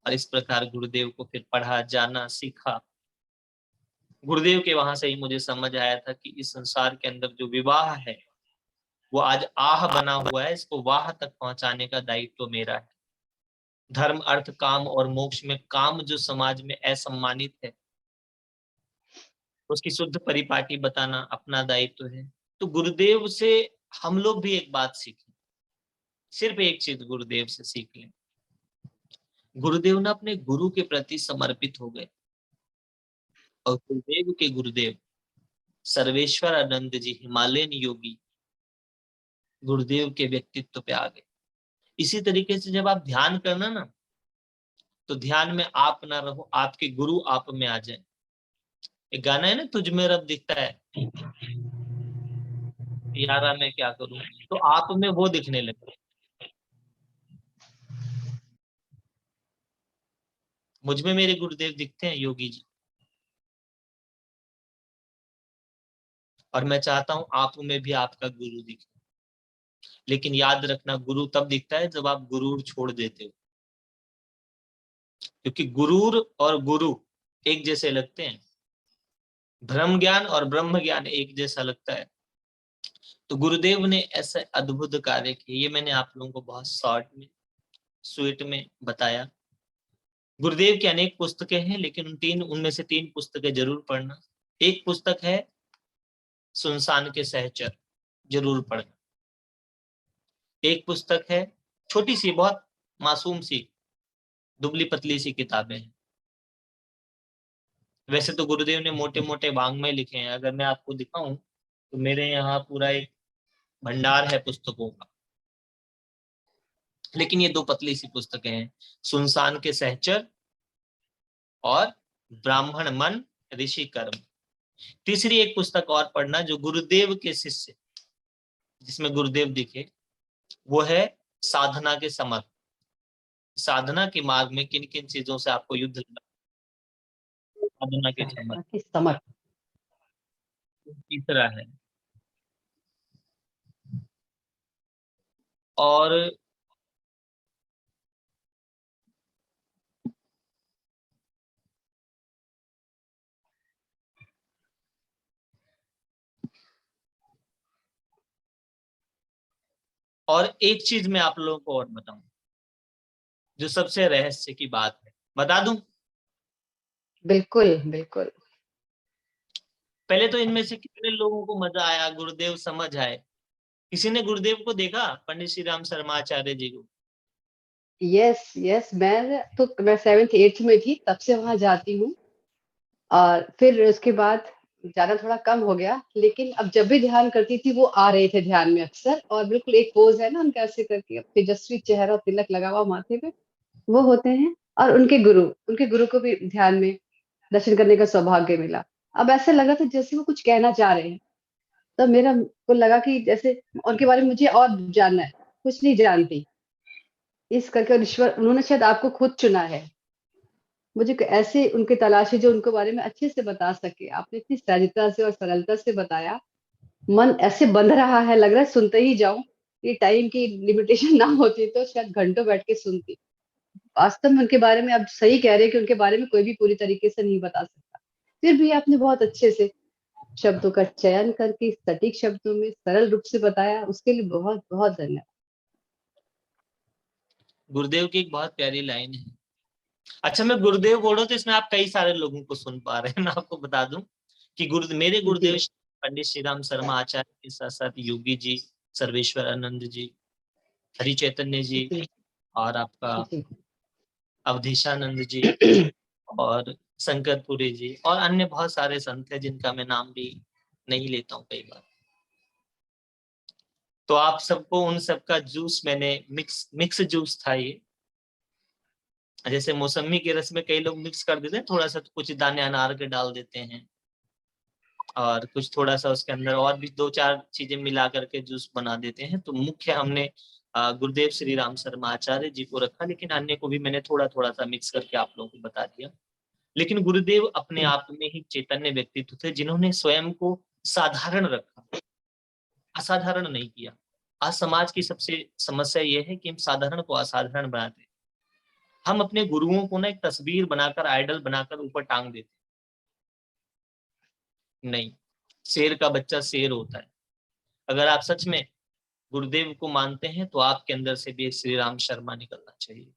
A: और इस प्रकार गुरुदेव को फिर पढ़ा, जाना, सीखा। गुरुदेव के वहां से ही मुझे समझ आया था कि इस संसार के अंदर जो विवाह है वो आज आह बना हुआ है, इसको वाह तक पहुंचाने का दायित्व मेरा है। धर्म, अर्थ, काम और मोक्ष में काम जो समाज में असम्मानित है, उसकी शुद्ध परिपाटी बताना अपना दायित्व है। तो गुरुदेव से हम लोग भी एक बात सीखें। सिर्फ एक चीज गुरुदेव से सीख लें। गुरुदेव ना अपने गुरु के प्रति समर्पित हो गए। और गुरुदेव के गुरुदेव सर्वेश्वर आनंद जी, हिमालयन योगी, गुरुदेव के व्यक्तित्व पे आ गए। इसी तरीके से जब आप ध्यान करना ना, तो ध्यान में आप ना रहो, आपके गुरु आप में आ जाए। एक गाना है ना, तुझ में रब दिखता है, यारा मैं क्या करूं। तो आप में वो दिखने लगे। मुझ में मेरे गुरुदेव दिखते हैं, योगी जी। और मैं चाहता हूं आप में भी आपका गुरु दिखे। लेकिन याद रखना, गुरु तब दिखता है जब आप गुरूर छोड़ देते हो। क्योंकि गुरूर और गुरु एक जैसे लगते हैं, ब्रह्म ज्ञान और ब्रह्म ज्ञान एक जैसा लगता है। तो गुरुदेव ने ऐसे अद्भुत कार्य किए, ये मैंने आप लोगों को बहुत शॉर्ट में, स्वीट में बताया। गुरुदेव की अनेक पुस्तकें हैं, लेकिन उनमें से 3 पुस्तकें जरूर पढ़ना। एक पुस्तक है सुनसान के सहचर, जरूर पढ़ना। एक पुस्तक है छोटी सी, बहुत मासूम सी, दुबली पतली सी किताबें हैं। वैसे तो गुरुदेव ने मोटे मोटे वाङ्मय लिखे हैं, अगर मैं आपको दिखाऊं तो मेरे यहाँ पूरा एक भंडार है पुस्तकों का। लेकिन ये 2 पतली सी पुस्तकें हैं, सुनसान के सहचर और ब्राह्मण मन ऋषि कर्म। तीसरी एक पुस्तक और पढ़ना जो गुरुदेव के शिष्य, जिसमें गुरुदेव दिखे, वो है साधना के समर्थ। साधना के मार्ग में किन किन चीजों से आपको युद्ध लड़ना, साधना के समर्थ।
B: की समझ।
A: तीसरा है, और एक चीज मैं आप लोगों को और बताऊं, जो सबसे रहस्य की बात है, बता दूं।
B: बिल्कुल, बिल्कुल।
A: पहले तो इनमें से कितने लोगों को मजा आया, गुरुदेव समझ आए? किसी ने गुरुदेव को देखा, पंडित श्री राम शर्माचार्य जी को?
B: यस, यस, मैं 7th-8th में थी, तब से वहाँ जाती हूँ। और फिर उसके बाद जाना थोड़ा कम हो गया, लेकिन अब जब भी ध्यान करती थी, वो आ रहे थे ध्यान में अक्सर। और बिल्कुल एक पोज़ है ना उनका, ऐसे करके तेजस्वी चेहरा, तिलक लगा हुआ माथे पे, वो होते हैं। और उनके गुरु को भी ध्यान में दर्शन करने का सौभाग्य मिला। अब ऐसा लगा था जैसे वो कुछ कहना चाह रहे हैं। तब मेरा को लगा कि जैसे उनके बारे में मुझे और जानना है, कुछ नहीं जानती। इस करके, और ईश्वर उन्होंने शायद आपको खुद चुना है। मुझे ऐसे उनकी तलाश है जो उनके बारे में अच्छे से बता सके। आपने इतनी सहजता से और सरलता से बताया, मन ऐसे बंध रहा है, लग रहा है सुनते ही जाऊं। ये टाइम की लिमिटेशन ना होती तो शायद घंटों बैठ के सुनती। वास्तव में उनके बारे में आप सही कह रहे हैं कि उनके बारे में कोई भी पूरी तरीके से नहीं बता सकता। फिर भी आपने बहुत अच्छे से शब्दों का चयन करके सटीक शब्दों में सरल रूप से बताया, उसके लिए बहुत बहुत धन्यवाद।
A: गुरुदेव की एक बहुत प्यारी लाइन है। अच्छा, मैं गुरुदेव बोलो तो इसमें आप कई सारे लोगों को सुन पा रहे हैं। मैं आपको बता दूं कि मेरे गुरुदेव
B: जी
A: पंडित श्री राम शर्मा आचार्य के साथ साथ योगी जी, सर्वेश्वर आनंद जी, हरि चैतन्य जी,
B: जी
A: और आपका
B: जी
A: अवधेशानंद जी, और शंकरपुरी जी, और अन्य बहुत सारे संत हैं जिनका मैं नाम भी नहीं लेता हूँ कई बार। तो आप सबको, उन सबका जूस मैंने मिक्स जूस था ये। जैसे मौसमी के रस में कई लोग मिक्स कर देते हैं थोड़ा सा, तो कुछ दाने अनार के डाल देते हैं, और कुछ थोड़ा सा उसके अंदर और भी दो चार चीजें मिला करके जूस बना देते हैं। तो मुख्य हमने गुरुदेव श्री राम शर्मा आचार्य जी को रखा, लेकिन अन्य को भी मैंने थोड़ा थोड़ा सा मिक्स करके आप लोगों को बता दिया। लेकिन गुरुदेव अपने आप में ही चैतन्य व्यक्तित्व थे, जिन्होंने स्वयं को साधारण रखा, असाधारण नहीं किया। आज समाज की सबसे समस्या यह है कि हम साधारण को असाधारण बनाते हैं। हम अपने गुरुओं को ना एक तस्वीर बनाकर, आइडल बनाकर ऊपर टांग देते हैं। नहीं, शेर का बच्चा शेर होता है। अगर आप सच में गुरुदेव को मानते हैं तो आपके अंदर से भी एक श्री राम शर्मा निकलना चाहिए।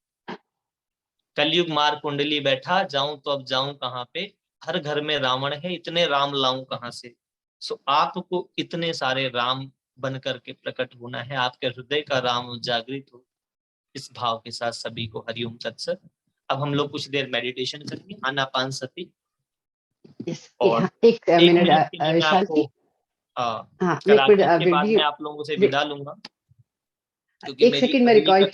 A: कलयुग मार कुंडली बैठा, जाऊं तो अब जाऊं कहाँ पे, हर घर में रावण है, इतने राम लाऊं कहाँ से। सो आपको इतने सारे राम बन करके प्रकट होना है, आपके हृदय का राम जागृत हो। इस भाव के साथ सभी को हरिओम तत्सत। अब हम लोग कुछ देर मेडिटेशन करेंगे, आनापान सती।
B: यस
A: और
B: हाँ, एक
A: एक
B: मिनट
A: मिनट के लिए मैं
B: विशाल
A: आपको
B: जी। हाँ, मैं एक
A: करा के
B: मिनट
A: उसके बाद मैं आप लोगों से विदा लूंगा, क्योंकि
B: एक
A: मेरी
B: सेकंड मैं
A: अगली
B: रिकॉर्ड
A: कक्षा